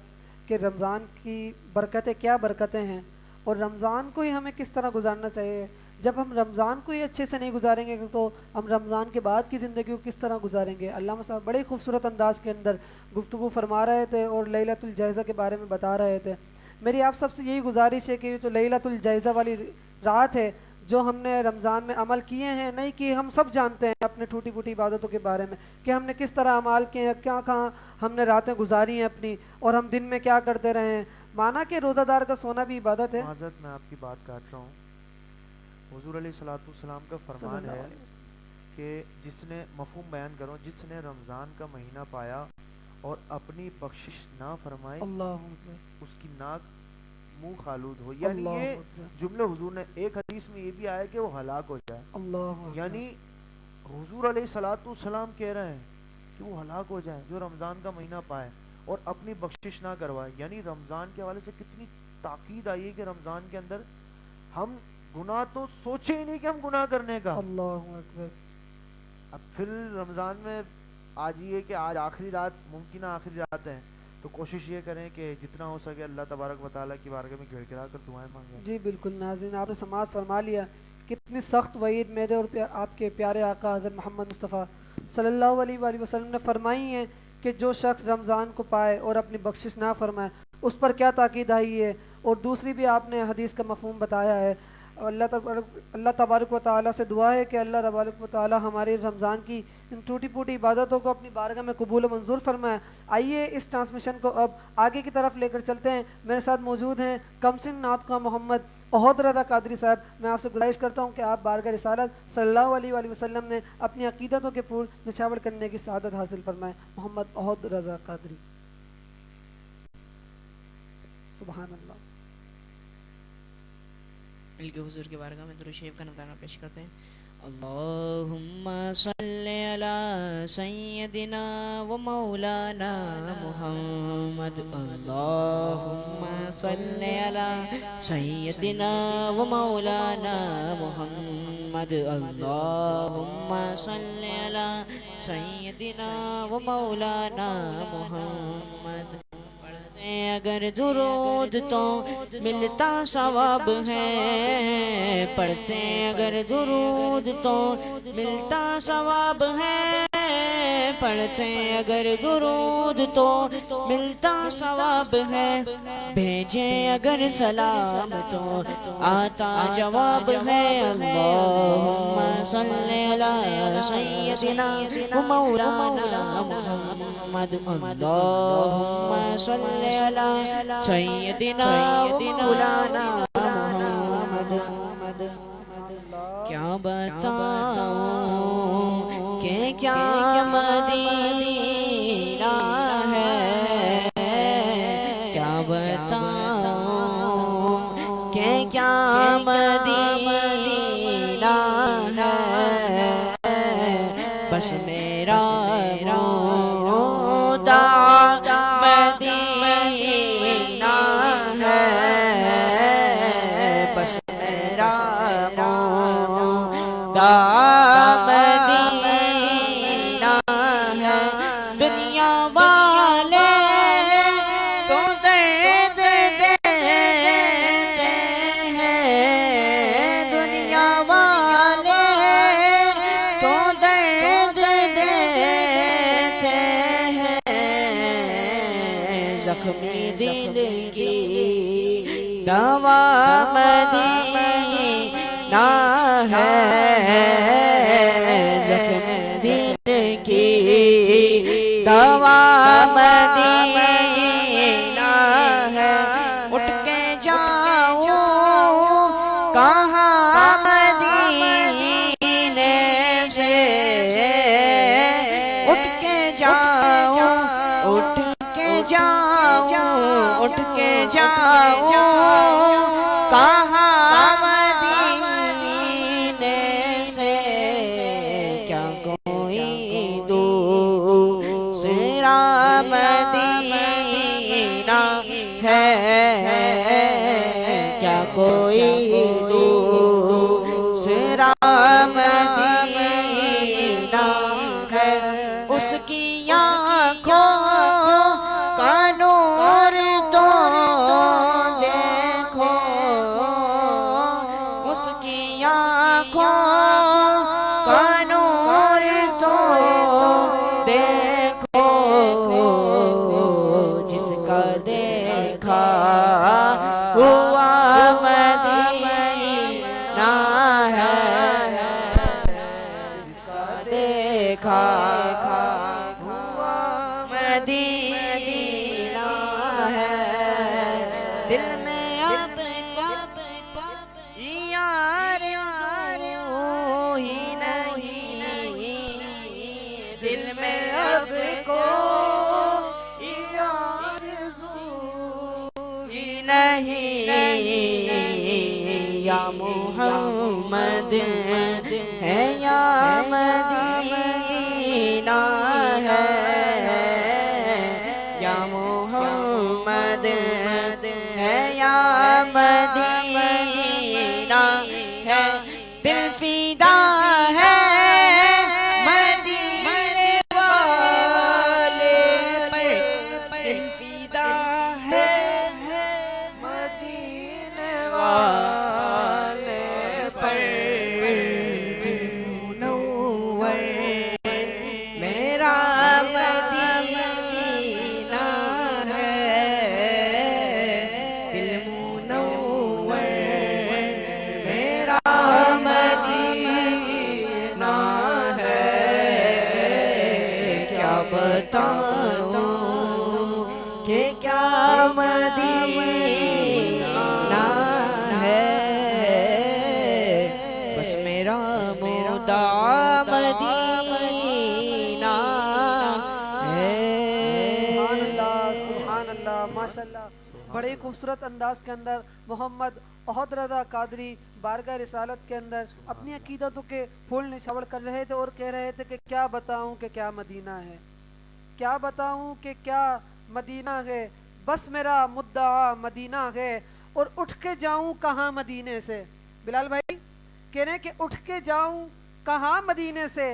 کہ رمضان کی برکتیں کیا برکتیں ہیں، اور رمضان کو ہی ہمیں کس طرح گزارنا چاہیے. جب ہم رمضان کو ہی اچھے سے نہیں گزاریں گے تو ہم رمضان کے بعد کی زندگی کو کس طرح گزاریں گے. علامہ صاحب بڑے خوبصورت انداز کے اندر گفتگو فرما رہے تھے اور لیلۃ الجائزہ کے بارے میں بتا رہے تھے. میری آپ سب سے یہی گزارش ہے کہ یہ جو لیلۃ الجائزہ والی رات ہے، جو ہم نے رمضان میں عمل کیے ہیں، نہیں کہ ہم سب جانتے ہیں اپنے ٹوٹی پھوٹی عبادتوں کے بارے میں کہ ہم نے کس طرح اعمال کیے ہیں، کیا کہاں ہم نے راتیں گزاری ہیں اپنی، اور ہم دن میں کیا کرتے رہے ہیں. مانا کہ روزہ دار کا سونا بھی عبادت ہے. معذرت میں آپ کی بات کاٹ رہا ہوں. حضور علیہ الصلوۃ والسلام کا فرمان ہے کہ جس نے مفہوم بیان کرو، جس نے رمضان کا مہینہ پایا اور اپنی بخشش نہ فرمائے، اللہ اس کی ناک منہ خالود ہو. یعنی یہ جملے حضور نے، ایک حدیث میں یہ بھی آیا کہ وہ ہلاک ہو جائے. اللہ، یعنی حضور علیہ الصلوۃ والسلام کہہ رہے ہیں کہ وہ ہلاک ہو جائے جو رمضان کا مہینہ پائے اور اپنی بخشش نہ کروائے. یعنی رمضان کے حوالے سے کتنی تاکید آئی ہے کہ رمضان کے اندر ہم گناہ تو سوچے ہی نہیں کہ ہم گناہ کرنے کا. اللہ اکبر. اب پھر رمضان میں آج یہ کہ آج آخری رات، ممکنہ آخری رات ہے، تو کوشش یہ کریں کہ جتنا ہو سکے اللہ تبارک و تعالیٰ کی بارگاہ میں گڑ گڑا کر دعائیں مانگیں. جی بالکل. ناظرین آپ نے سماعت فرما لیا کتنی سخت وعید میرے اور آپ کے پیارے آقا حضرت محمد مصطفیٰ صلی اللہ علیہ وآلہ وسلم نے فرمائی ہیں کہ جو شخص رمضان کو پائے اور اپنی بخشش نہ فرمائے اس پر کیا تاکید آئی ہے. اور دوسری بھی آپ نے حدیث کا مفہوم بتایا ہے. اللہ تبارک و تعالیٰ سے دعا ہے کہ اللہ تبارک و تعالیٰ ہماری رمضان کی ان ٹوٹی پھوٹی عبادتوں کو اپنی بارگاہ میں قبول و منظور فرمائے۔ آئیے اس ٹرانسمیشن کو اب آگے کی طرف لے کر چلتے ہیں۔ میرے ساتھ موجود ہیں کمسن نعت خواں محمد احد رضا قادری صاحب۔ میں آپ سے گزارش کرتا ہوں کہ آپ بارگاہ رسالت صلی اللہ علیہ وآلہ وسلم نے اپنی عقیدتوں کے پور نچھاور کرنے کی سعادت حاصل فرمائیں۔ محمد احد رضا قادری۔ سبحان اللہ۔ مل کے حضور کے بارگاہ میں درود شریف کا نذرانہ پیش کرتے ہیں۔ اللہم صلی علی سیدنا و مولانا محمد، اللہم صلی علی سیدنا و مولانا محمد، اللہم صلی علی سیدنا و مولانا محمد۔ اگر درود تو ملتا ثواب ہے، پڑھتے اگر درود تو ملتا ثواب ہے، پڑھتے اگر درود تو ملتا ثواب ہے، بھیجے اگر سلام تو آتا جواب ہے۔ اللہم صلی علی سیدنا و مولانا محمد، اللہم صلی علی سیدنا و مولانا محمد۔ کیا بتاؤں کہ کیا مدینہ ہے، کیا بتاؤں کہ کیا مدینہ ہے، بس میرا رودا مدینہ ہے، بس میرا رودا مدینہ ہے۔ دنیا والے تو درد دیتے ہیں، دنیا والے تو درد دیتے ہیں، زخمی دل کی دوا مدینہ ہے، زخمی دل کی دوا مدینہ ہے۔ اٹھ کے جاؤں کہاں مدینے سے، اٹھ کے جاؤں، اٹھ کے جاؤں، اٹھ کے جاؤں کہاں مدینے سے، کیا کوئی دوسرا مدینہ ہے، کیا کوئی دوسرا مدینہ ہے۔ اس کی آنکھوں کا نور تو دیکھو، اس کی آنکھوں کا نور تو دیکھو، جس کا دیکھا ہوا مدینہ ہے، جس کا دیکھا ہوا مدینہ ہے۔ دل میں اب یار ہی نہیں، دل میں اب ہی نہیں، یا محمد ہے یا مدینہ ہے، یا محمد ہے یا مدینہ ہے۔ دل فدا ہے مدینے والے بتاؤں کہ کیا مدینہ ہے، بس میرا مدعا مدینہ ہے۔ سبحان اللہ ماشاء اللہ، بڑے خوبصورت انداز کے اندر محمد احد رضا قادری بارگاہ رسالت کے اندر اپنی عقیدتوں کے پھول نچھاور کر رہے تھے اور کہہ رہے تھے کہ کیا بتاؤں کہ کیا مدینہ ہے، کیا بتاؤں کہ کیا مدینہ ہے، بس میرا مدعا مدینہ ہے، اور اٹھ کے جاؤں کہاں مدینے سے۔ بلال بھائی کہہ رہے ہیں کہ اٹھ کے جاؤں کہاں مدینے سے،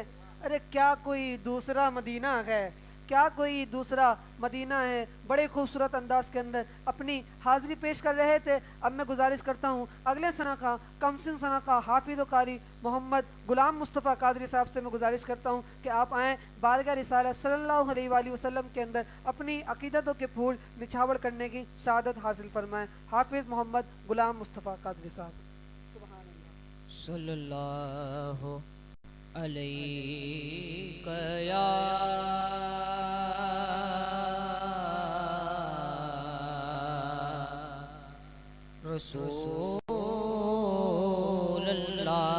ارے کیا کوئی دوسرا مدینہ ہے، کیا کوئی دوسرا مدینہ ہے۔ بڑے خوبصورت انداز کے اندر اپنی حاضری پیش کر رہے تھے۔ اب میں گزارش کرتا ہوں اگلے سنہ کا کمسن سنہ کا حافظ و قاری محمد غلام مصطفیٰ قادری صاحب سے میں گزارش کرتا ہوں کہ آپ آئیں بارگاہ رسالت صلی اللہ علیہ وآلہ وسلم کے اندر اپنی عقیدتوں کے پھول نچھاور کرنے کی سعادت حاصل فرمائیں۔ حافظ محمد غلام مصطفیٰ قادری صاحب۔ سبحان اللہ۔ صلی اللہ علیہ یا رسول اللہ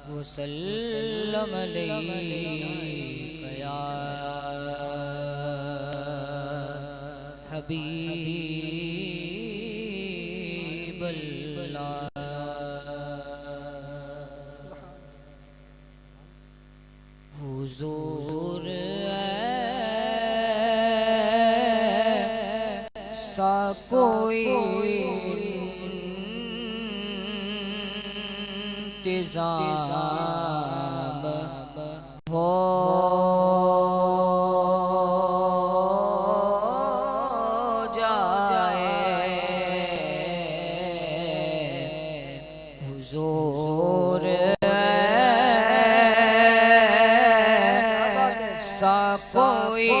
وسلم علیک یا حبیب اللہ۔ حضور ایسا کوئی انتظام ہو حضور ایسا کوئی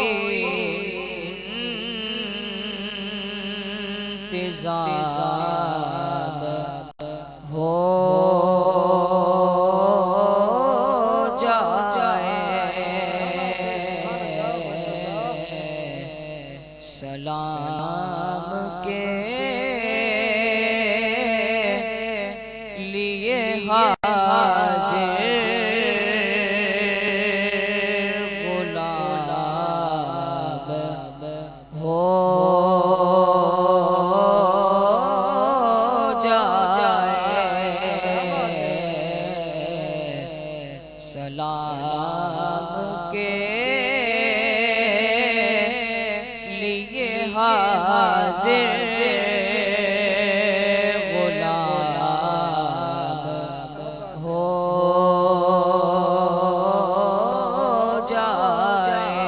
انتظام ہو جائے، سلام کے لیے حاضر غلام ہو جائے، سلام کے لیے حاضر غلام ہو جائے۔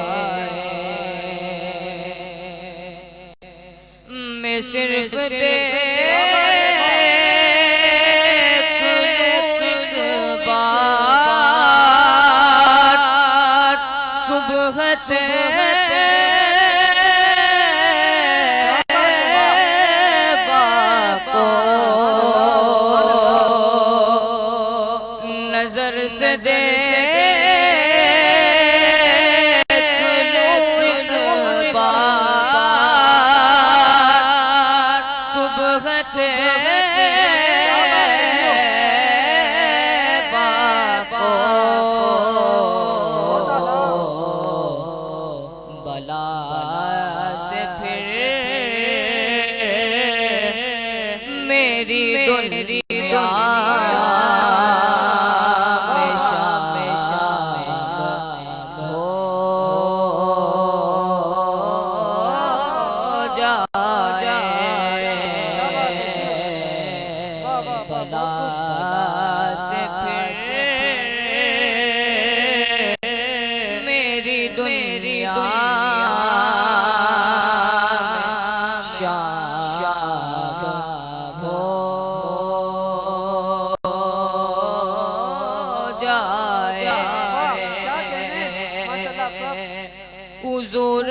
میں صرف صبح سے نظر سے صبح سے بلا سے پھر میری دنیا میں شام ہو جائے، بلا سے پھر میری دنیا شام ہو جائے۔ حضور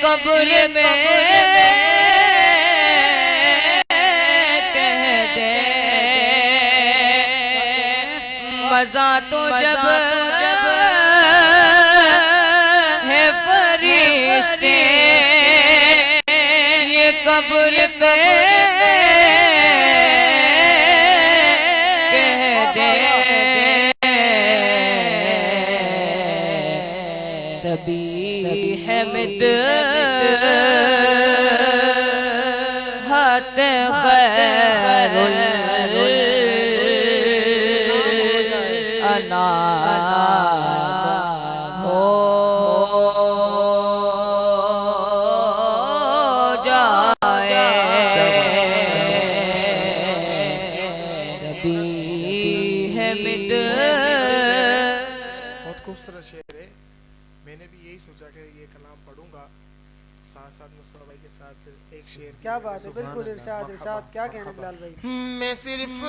قبر میں کہتے مزہ تو جب ہے فرشتے یہ قبر میں کہتے سبھی حمد حت خیر الانام ہو جائے سبھی حمد بہت خوبصورت شعر ہے. میں نے بھی یہی سوچا کہ یہ کلام پڑھوں گا ساتھ ساتھ مصطفیٰ بھائی کے ساتھ ایک شعر. کیا بات ہے، بالکل ارشاد ارشاد. کیا کہنا بلال بھائی؟ میں صرف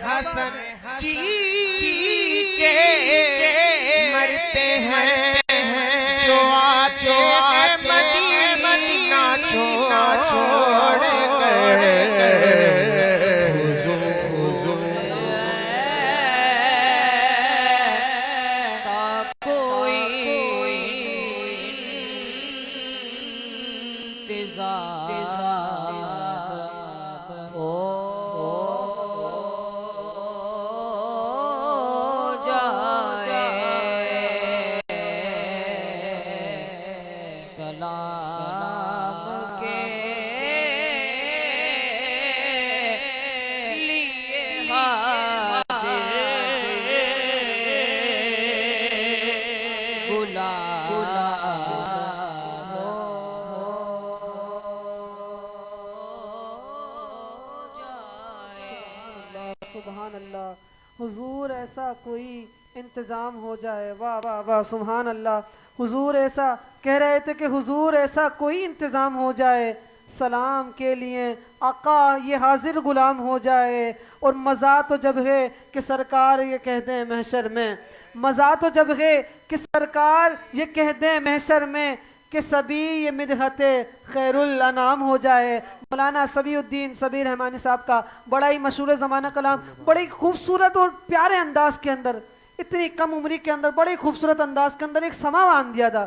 حسن جی کے مرتے ہیں جو مدینہ چھوڑ سبحان اللہ. حضور ایسا کوئی انتظام ہو جائے. واہ واہ واہ سبحان اللہ. حضور ایسا کہہ رہے تھے کہ حضور ایسا کوئی انتظام ہو جائے سلام کے لیے آقا یہ حاضر غلام ہو جائے. اور مزہ تو جب ہے کہ سرکار یہ کہہ دیں محشر میں, مزہ تو جب ہے کہ سرکار یہ کہہ دیں محشر میں کہ سبھی یہ مدحت خیر الانام ہو جائے. مولانا سبیع الدین سبیع رحمانی صاحب کا بڑا ہی مشہور زمانہ کلام, بڑی خوبصورت اور پیارے انداز کے اندر, اتنی کم عمری کے اندر بڑی خوبصورت انداز کے اندر ایک سما باندھ دیا تھا.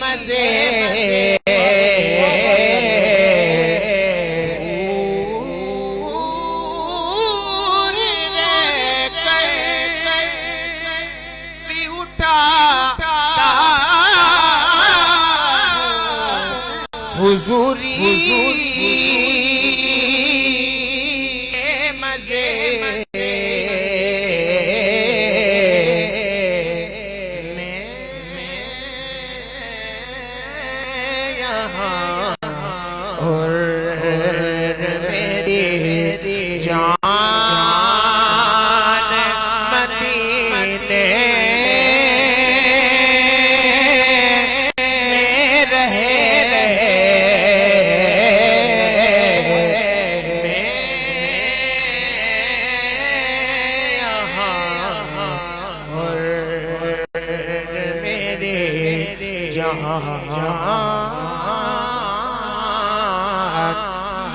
مزے حضوری مزے میں یہاں اور میری جان مدینے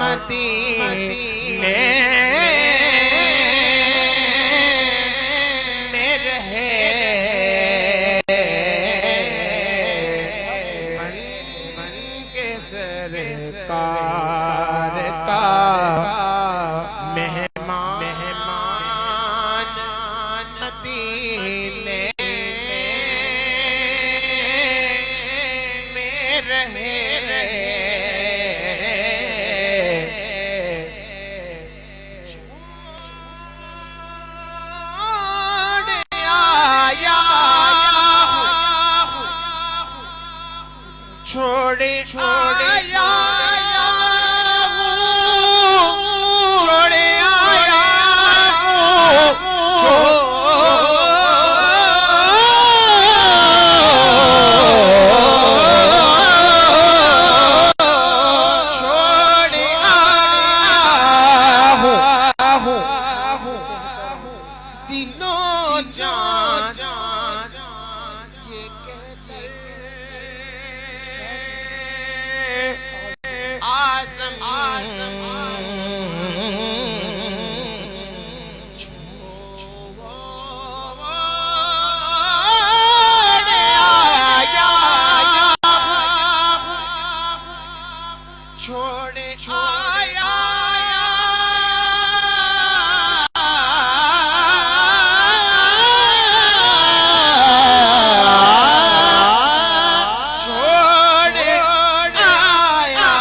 مدینے میں رہے من کے سرکار کا مہمان مدینے میں رہے چھوڑے آیا چھوڑے آیا چھوڑے آیا دلوں جان یہ کہتے آزم چھوڑے آیا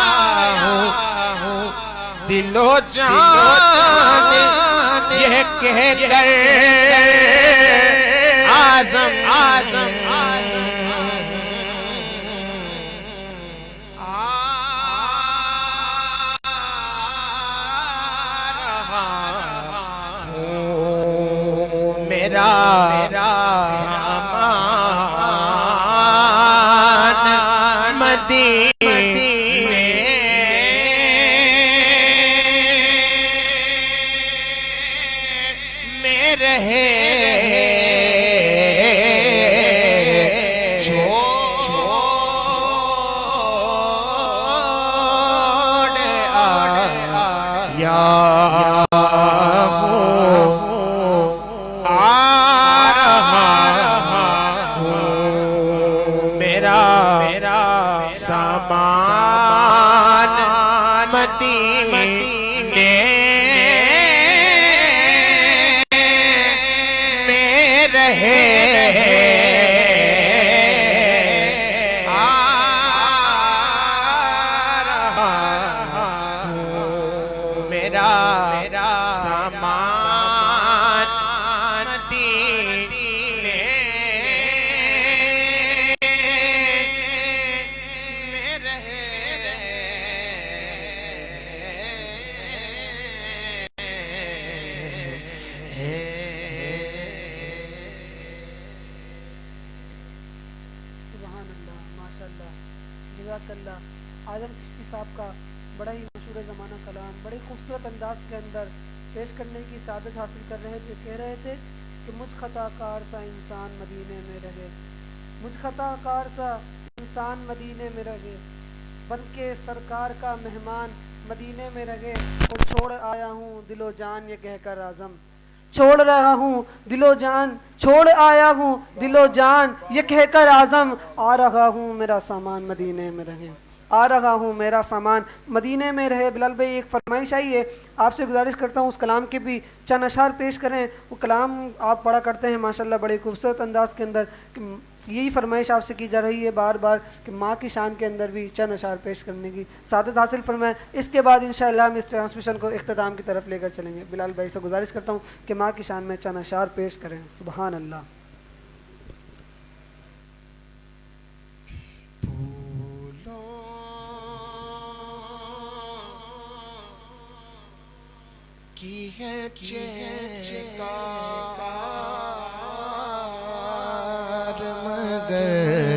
دلو جان یہ کہہ کر آزم میرا سامان مدینے میں رہے چھوڑ آیا سامان مدینے میں رہے آ رہا ہوں میرا سامان مدینے جزاک اللہ. اعظم چشتی صاحب کا بڑا ہی مشہور زمانہ کلام بڑے خوبصورت انداز کے اندر پیش کرنے کی سعادت حاصل کر رہے تھے. کہہ رہے تھے کہ مجھ خطا کار سا انسان مدینے میں رہے، مجھ خطا کار سا انسان مدینے میں رہے، بن کے سرکار کا مہمان مدینے میں رہے، اور چھوڑ آیا ہوں دل و جان یہ کہہ کر اعظم. چھوڑ رہا ہوں دل و جان، چھوڑ آیا ہوں دل و جان، یہ کہہ کر اعظم آ رہا ہوں میرا سامان مدینے میں رہے، آ رہا ہوں میرا سامان مدینے میں رہے۔ بلال بھائی ایک فرمائش آئی ہے، آپ سے گزارش کرتا ہوں اس کلام کے بھی چند اشعار پیش کریں۔ وہ کلام آپ پڑھا کرتے ہیں ماشاءاللہ بڑے خوبصورت انداز کے اندر، یہی فرمائش آپ سے کی جا رہی ہے بار بار کہ ماں کی شان کے اندر بھی چند اشعار پیش کرنے کی سعادت حاصل فرمائیں۔ اس کے بعد انشاءاللہ ہم اس ٹرانسمیشن کو اختتام کی طرف لے کر چلیں گے۔ بلال بھائی سے گزارش کرتا ہوں کہ ماں کی شان میں چند اشعار پیش کریں۔ سبحان اللہ۔ کی ہے چہکار مگر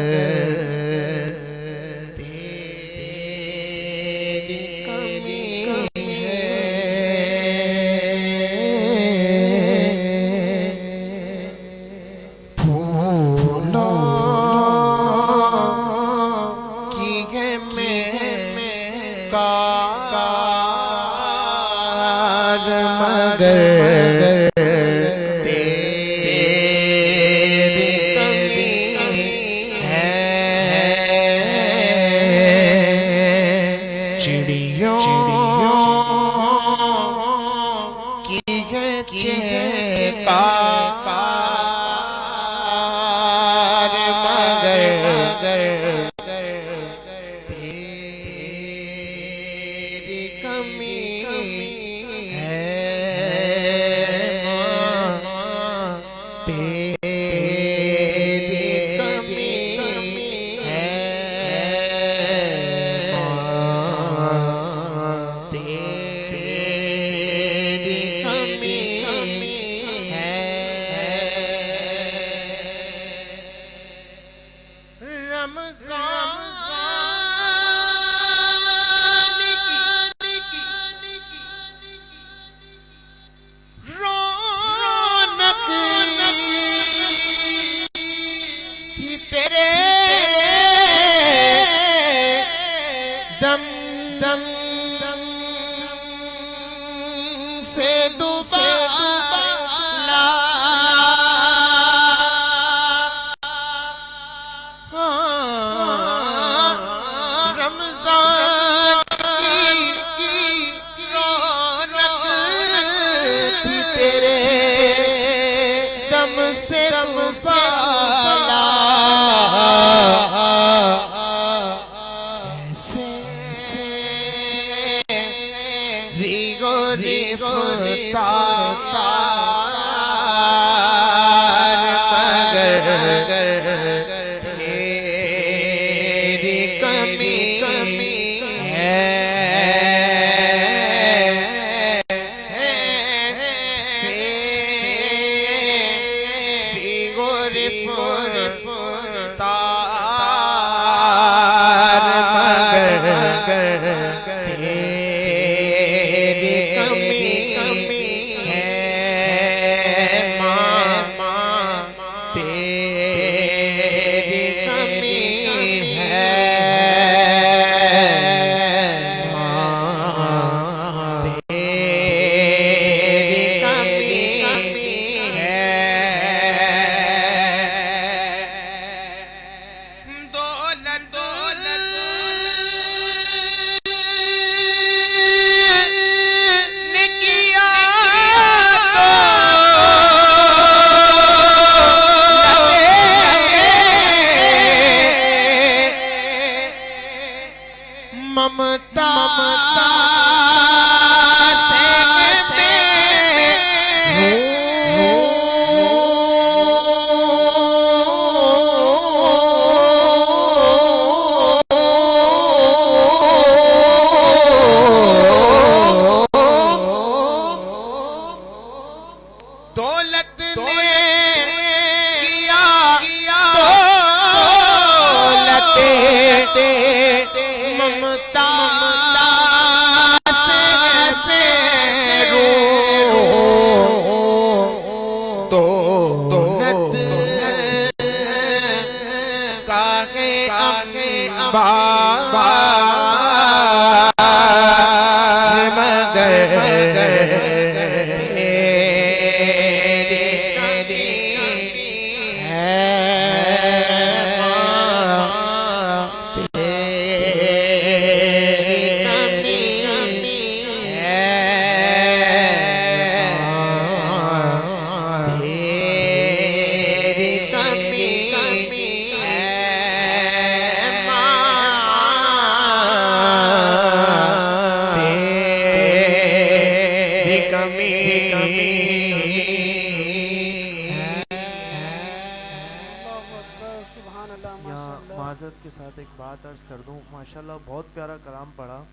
ساتھ ایک بات عرض کر دوں. ماشاءاللہ بہت پیارا کلام پڑھا.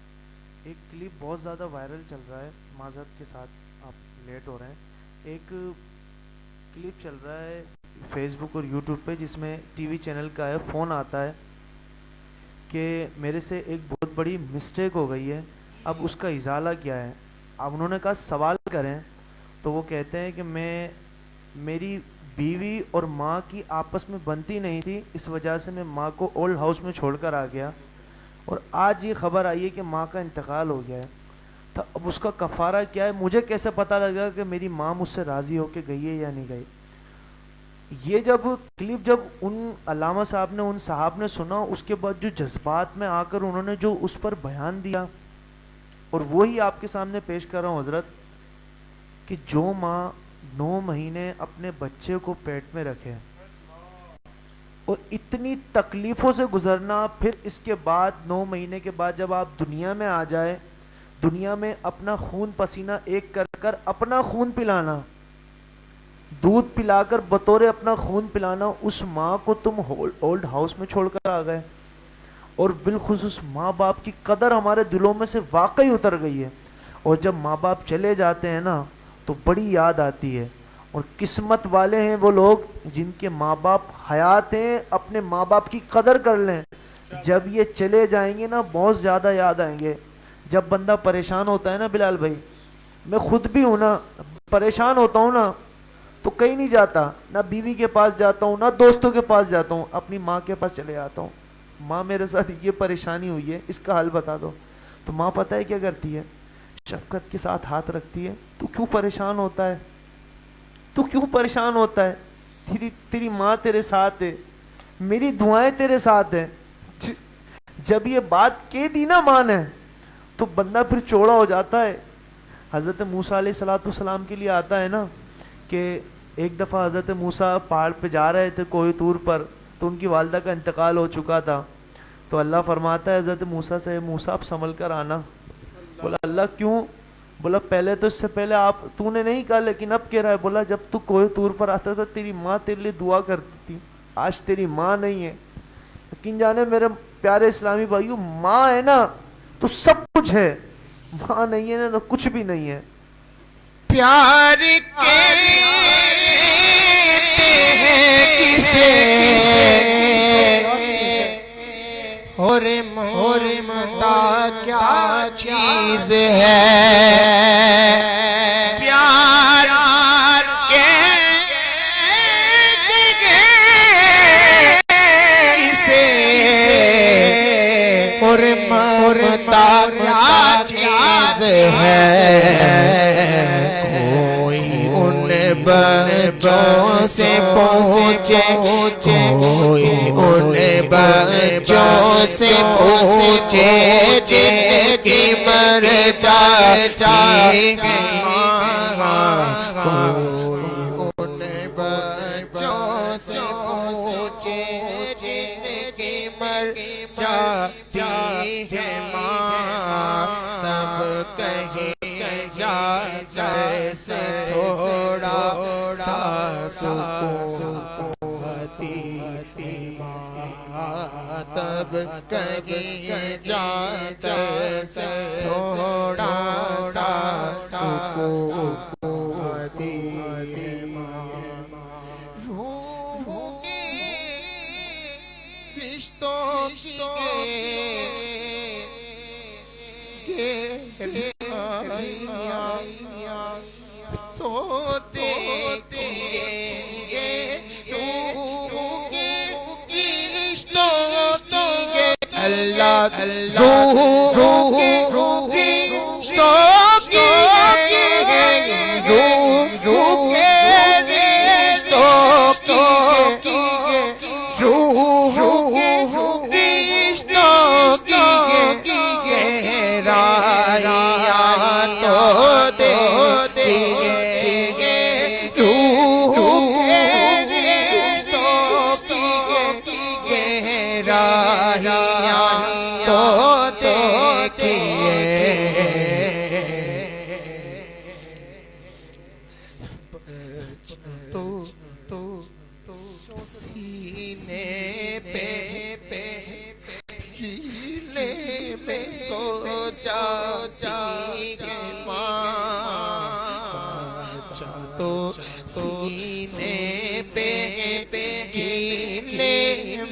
ایک کلپ بہت زیادہ وائرل چل رہا ہے, معذرت کے ساتھ آپ لیٹ ہو رہے ہیں. ایک کلپ چل رہا ہے فیس بک اور یوٹیوب پہ جس میں ٹی وی چینل کا ہے, فون آتا ہے کہ میرے سے ایک بہت بڑی مسٹیک ہو گئی ہے, اب اس کا ازالہ کیا ہے. اب انہوں نے کہا سوال کریں, تو وہ کہتے ہیں کہ میری بیوی اور ماں کی آپس میں بنتی نہیں تھی, اس وجہ سے میں ماں کو اولڈ ہاؤس میں چھوڑ کر آ گیا, اور آج یہ خبر آئی ہے کہ ماں کا انتقال ہو گیا ہے. تو اب اس کا کفارہ کیا ہے؟ مجھے کیسے پتہ لگا کہ میری ماں مجھ سے راضی ہو کے گئی ہے یا نہیں گئی؟ یہ جب کلپ جب ان علامہ صاحب نے, ان صاحب نے سنا, اس کے بعد جو جذبات میں آ کر انہوں نے جو اس پر بیان دیا, اور وہی آپ کے سامنے پیش کر رہا ہوں حضرت, کہ جو ماں 9 مہینے اپنے بچے کو پیٹ میں رکھے اور اتنی تکلیفوں سے گزرنا, پھر اس کے بعد 9 مہینے کے بعد جب آپ دنیا میں آ جائے, دنیا میں اپنا خون پسینہ ایک کر کر اپنا خون پلانا, دودھ پلا کر بطور اپنا خون پلانا, اس ماں کو تم اولڈ ہاؤس میں چھوڑ کر آ گئے. اور بالخصوص ماں باپ کی قدر ہمارے دلوں میں سے واقعی اتر گئی ہے, اور جب ماں باپ چلے جاتے ہیں نا تو بڑی یاد آتی ہے. اور قسمت والے ہیں وہ لوگ جن کے ماں باپ حیات ہیں, اپنے ماں باپ کی قدر کر لیں. جب یہ چلے جائیں گے نا بہت زیادہ یاد آئیں گے. جب بندہ پریشان ہوتا ہے نا بلال بھائی, میں خود بھی ہوں نا, پریشان ہوتا ہوں نا تو کہیں نہیں جاتا, نہ بیوی کے پاس جاتا ہوں, نہ دوستوں کے پاس جاتا ہوں, اپنی ماں کے پاس چلے جاتا ہوں. ماں میرے ساتھ یہ پریشانی ہوئی ہے, اس کا حل بتا دو. تو ماں پتہ ہے کیا کرتی ہے؟ شفقت کے ساتھ ہاتھ رکھتی ہے, تو کیوں پریشان ہوتا ہے, تو کیوں پریشان ہوتا ہے, تیری ماں تیرے ساتھ ہے, میری دعائیں تیرے ساتھ ہیں. جب یہ بات کہہ دی نا ماں نے تو بندہ پھر چوڑا ہو جاتا ہے. حضرت موسیٰ علیہ الصلوۃ والسلام کے لیے آتا ہے نا کہ ایک دفعہ حضرت موسیٰ پہاڑ پہ جا رہے تھے کوئی طور پر, تو ان کی والدہ کا انتقال ہو چکا تھا. تو اللہ فرماتا ہے حضرت موسیٰ سے, موسیٰ آپ سنبھل کر آنا. بولا اللہ کیوں؟ بولا پہلے تو اس سے پہلے تو نے نہیں کہا, لیکن اب کہہ رہا ہے. بولا جب تو کوئی طور پر آتا تھا تیری ماں تیرے لیے دعا کرتی تھی, آج تیری ماں نہیں ہے. یقین جانے میرے پیارے اسلامی بھائیو, ماں ہے نا تو سب کچھ ہے, ماں نہیں ہے نا تو کچھ بھی نہیں ہے. پیار کے کسے اور ممتا کیا چیز ہے, پیار کے کسے اور ممتا کیا چیز ہے. بچوں سے پوچھے, کوئی ان بچوں سے پوچھے جن کی مر جاتی ماں, کوئی ان بچوں سے پوچھے جن کی مر جاتی ہے ماں, تب کہیں جا جیسے تھوڑا سا سکون ہوتی ماں, تب کہیں جا جیسے تھوڑا سا سکون ہوتی ماں. روح کے رشتوں کے تو دیکھیں گے روح کے رشتوں کی, اللہ روح کے رشتوں کی, روح کے رشتوں کی, روح کے رشتوں کی گہرائیاں تو دیکھیں گے, روح کے رشتوں کی گہرائیاں تو دیکھیے. تو سینے پہ گیلے میں سوچا کہ ماں تو سینے پہ گیلے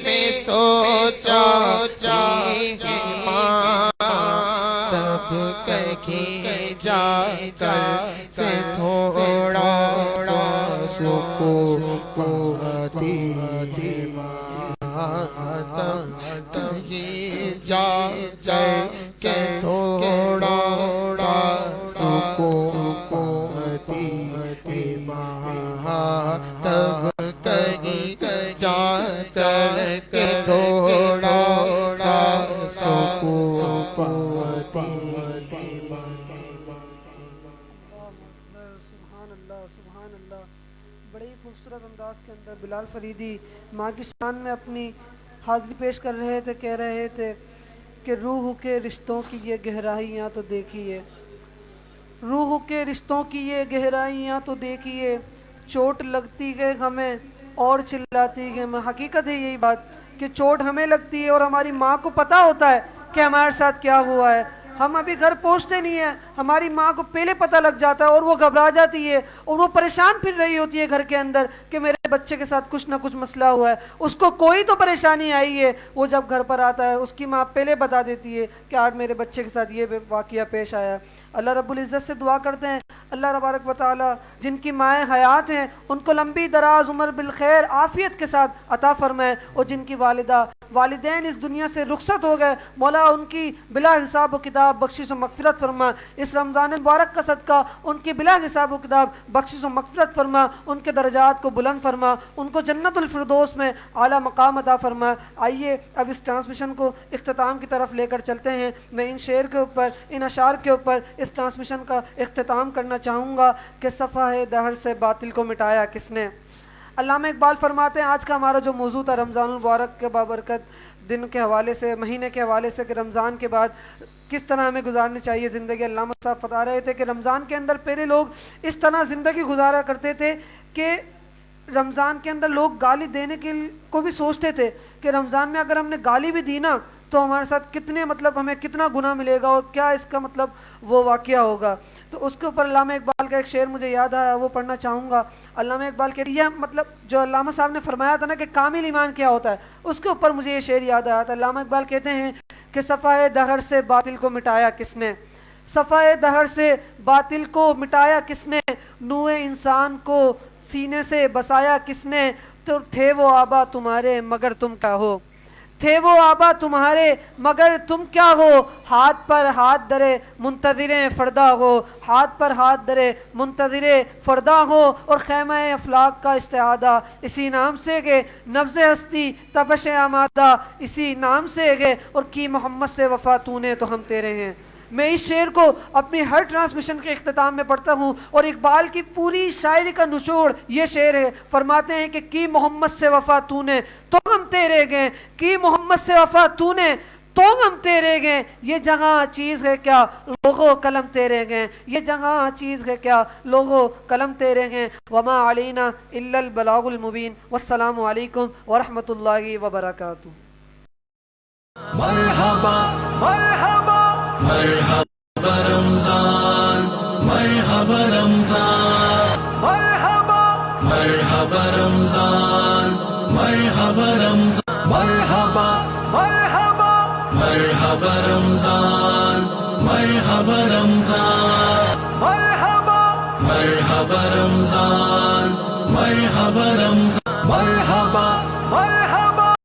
میں سوچا کہ ماں تب کہیں جا کر سے تھوڑا سا سکون پاتی کہیں جا کے تھوڑا سا سکون پاتی تب کہیں جا کے تھوڑا سا سکون پاتی سبحان اللہ سبحان اللہ. بڑے ہی خوبصورت انداز کے اندر بلال فریدی ماں کی شان میں اپنی حاضری پیش کر رہے تھے. کہہ رہے تھے کہ روح کے رشتوں کی یہ گہرائیاں تو دیکھیے, روح کے رشتوں کی یہ گہرائیاں تو دیکھیے, چوٹ لگتی ہے ہمیں اور چلاتی ہے. حقیقت ہے یہی بات کہ چوٹ ہمیں لگتی ہے اور ہماری ماں کو پتہ ہوتا ہے کہ ہمارے ساتھ کیا ہوا ہے. ہم ابھی گھر پہنچتے نہیں ہیں, ہماری ماں کو پہلے پتہ لگ جاتا ہے اور وہ گھبرا جاتی ہے اور وہ پریشان پھر رہی ہوتی ہے گھر کے اندر کہ میرے بچے کے ساتھ کچھ نہ کچھ مسئلہ ہوا ہے. اس کو کوئی تو پریشانی آئی ہے, وہ جب گھر پر آتا ہے اس کی ماں پہلے بتا دیتی ہے کہ آج میرے بچے کے ساتھ یہ واقعہ پیش آیا. اللہ رب العزت سے دعا کرتے ہیں اللہ تبارک و تعالی جن کی مائیں حیات ہیں ان کو لمبی دراز عمر بالخیر عافیت کے ساتھ عطا فرمائے, اور جن کی والدین اس دنیا سے رخصت ہو گئے مولا ان کی بلا حساب و کتاب بخشش و مغفرت فرما. اس رمضان مبارک کا صدقہ ان کی بلا حساب و کتاب بخشش و مغفرت فرما, ان کے درجات کو بلند فرما, ان کو جنت الفردوس میں اعلیٰ مقام عطا فرما. آئیے اب اس ٹرانسمیشن کو اختتام کی طرف لے کر چلتے ہیں. میں ان شعر کے اوپر ان اشعار کے اوپر اس ٹرانسمیشن کا اختتام کرنا چاہوں گا کہ صفحہ دہر سے باطل کو مٹایا کس نے. علامہ اقبال فرماتے ہیں آج کا ہمارا جو موضوع تھا رمضان المبارک کے بابرکت دن کے حوالے سے, مہینے کے حوالے سے, کہ رمضان کے بعد کس طرح ہمیں گزارنی چاہیے زندگی. علامہ صاحب بتا رہے تھے کہ رمضان کے اندر پہلے لوگ اس طرح زندگی گزارا کرتے تھے کہ رمضان کے اندر لوگ گالی دینے کے کو بھی سوچتے تھے کہ رمضان میں اگر ہم نے گالی بھی دی نا تو ہمارے ساتھ کتنے ہمیں کتنا گناہ ملے گا اور کیا اس کا وہ واقعہ ہوگا. تو اس کے اوپر علامہ اقبال کا ایک شعر مجھے یاد آیا, وہ پڑھنا چاہوں گا. علامہ اقبال کے یہ جو علامہ صاحب نے فرمایا تھا نا کہ کامل ایمان کیا ہوتا ہے, اس کے اوپر مجھے یہ شعر یاد آیا تھا. علامہ اقبال کہتے ہیں کہ صفحہ دہر سے باطل کو مٹایا کس نے, صفحہ دہر سے باطل کو مٹایا کس نے, نوع انسان کو سینے سے بسایا کس نے, تو تھے وہ آبا تمہارے مگر تم کیا ہو, تھے وہ آبا تمہارے مگر تم کیا ہو, ہاتھ پر ہاتھ درے منتظریں فردا ہو, ہاتھ پر ہاتھ درے منتظریں فردا ہو, اور خیمہ افلاک کا استعادہ اسی نام سے گے, نبض ہستی تپش آمادہ اسی نام سے گے, اور کی محمد سے وفا تو نے تو ہم تیرے ہیں. میں اس شعر کو اپنی ہر ٹرانسمیشن کے اختتام میں پڑھتا ہوں, اور اقبال کی پوری شاعری کا نچوڑ یہ شعر ہے. فرماتے ہیں کہ کی محمد سے وفا تو نے تو ہم تیرے گئے, کی محمد سے وفا تو نے تو ہم تیرے گئے, یہ جہاں چیز ہے کیا لوگو قلم تیرے گئے, یہ جہاں چیز ہے کیا لوگو قلم تیرے گئے. وما علینا الا البلاغ المبین. والسلام علیکم ورحمۃ اللہ وبرکاتہ. مرحبا مرحبا مرحبا رمضان, مرحبا رمضان, مرحبا مرحبا رمضان, مرحبا رمضان, مرحبا مرحبا مرحبا رمضان, مرحبا رمضان, مرحبا مرحبا رمضان, مرحبا رمضان, مرحبا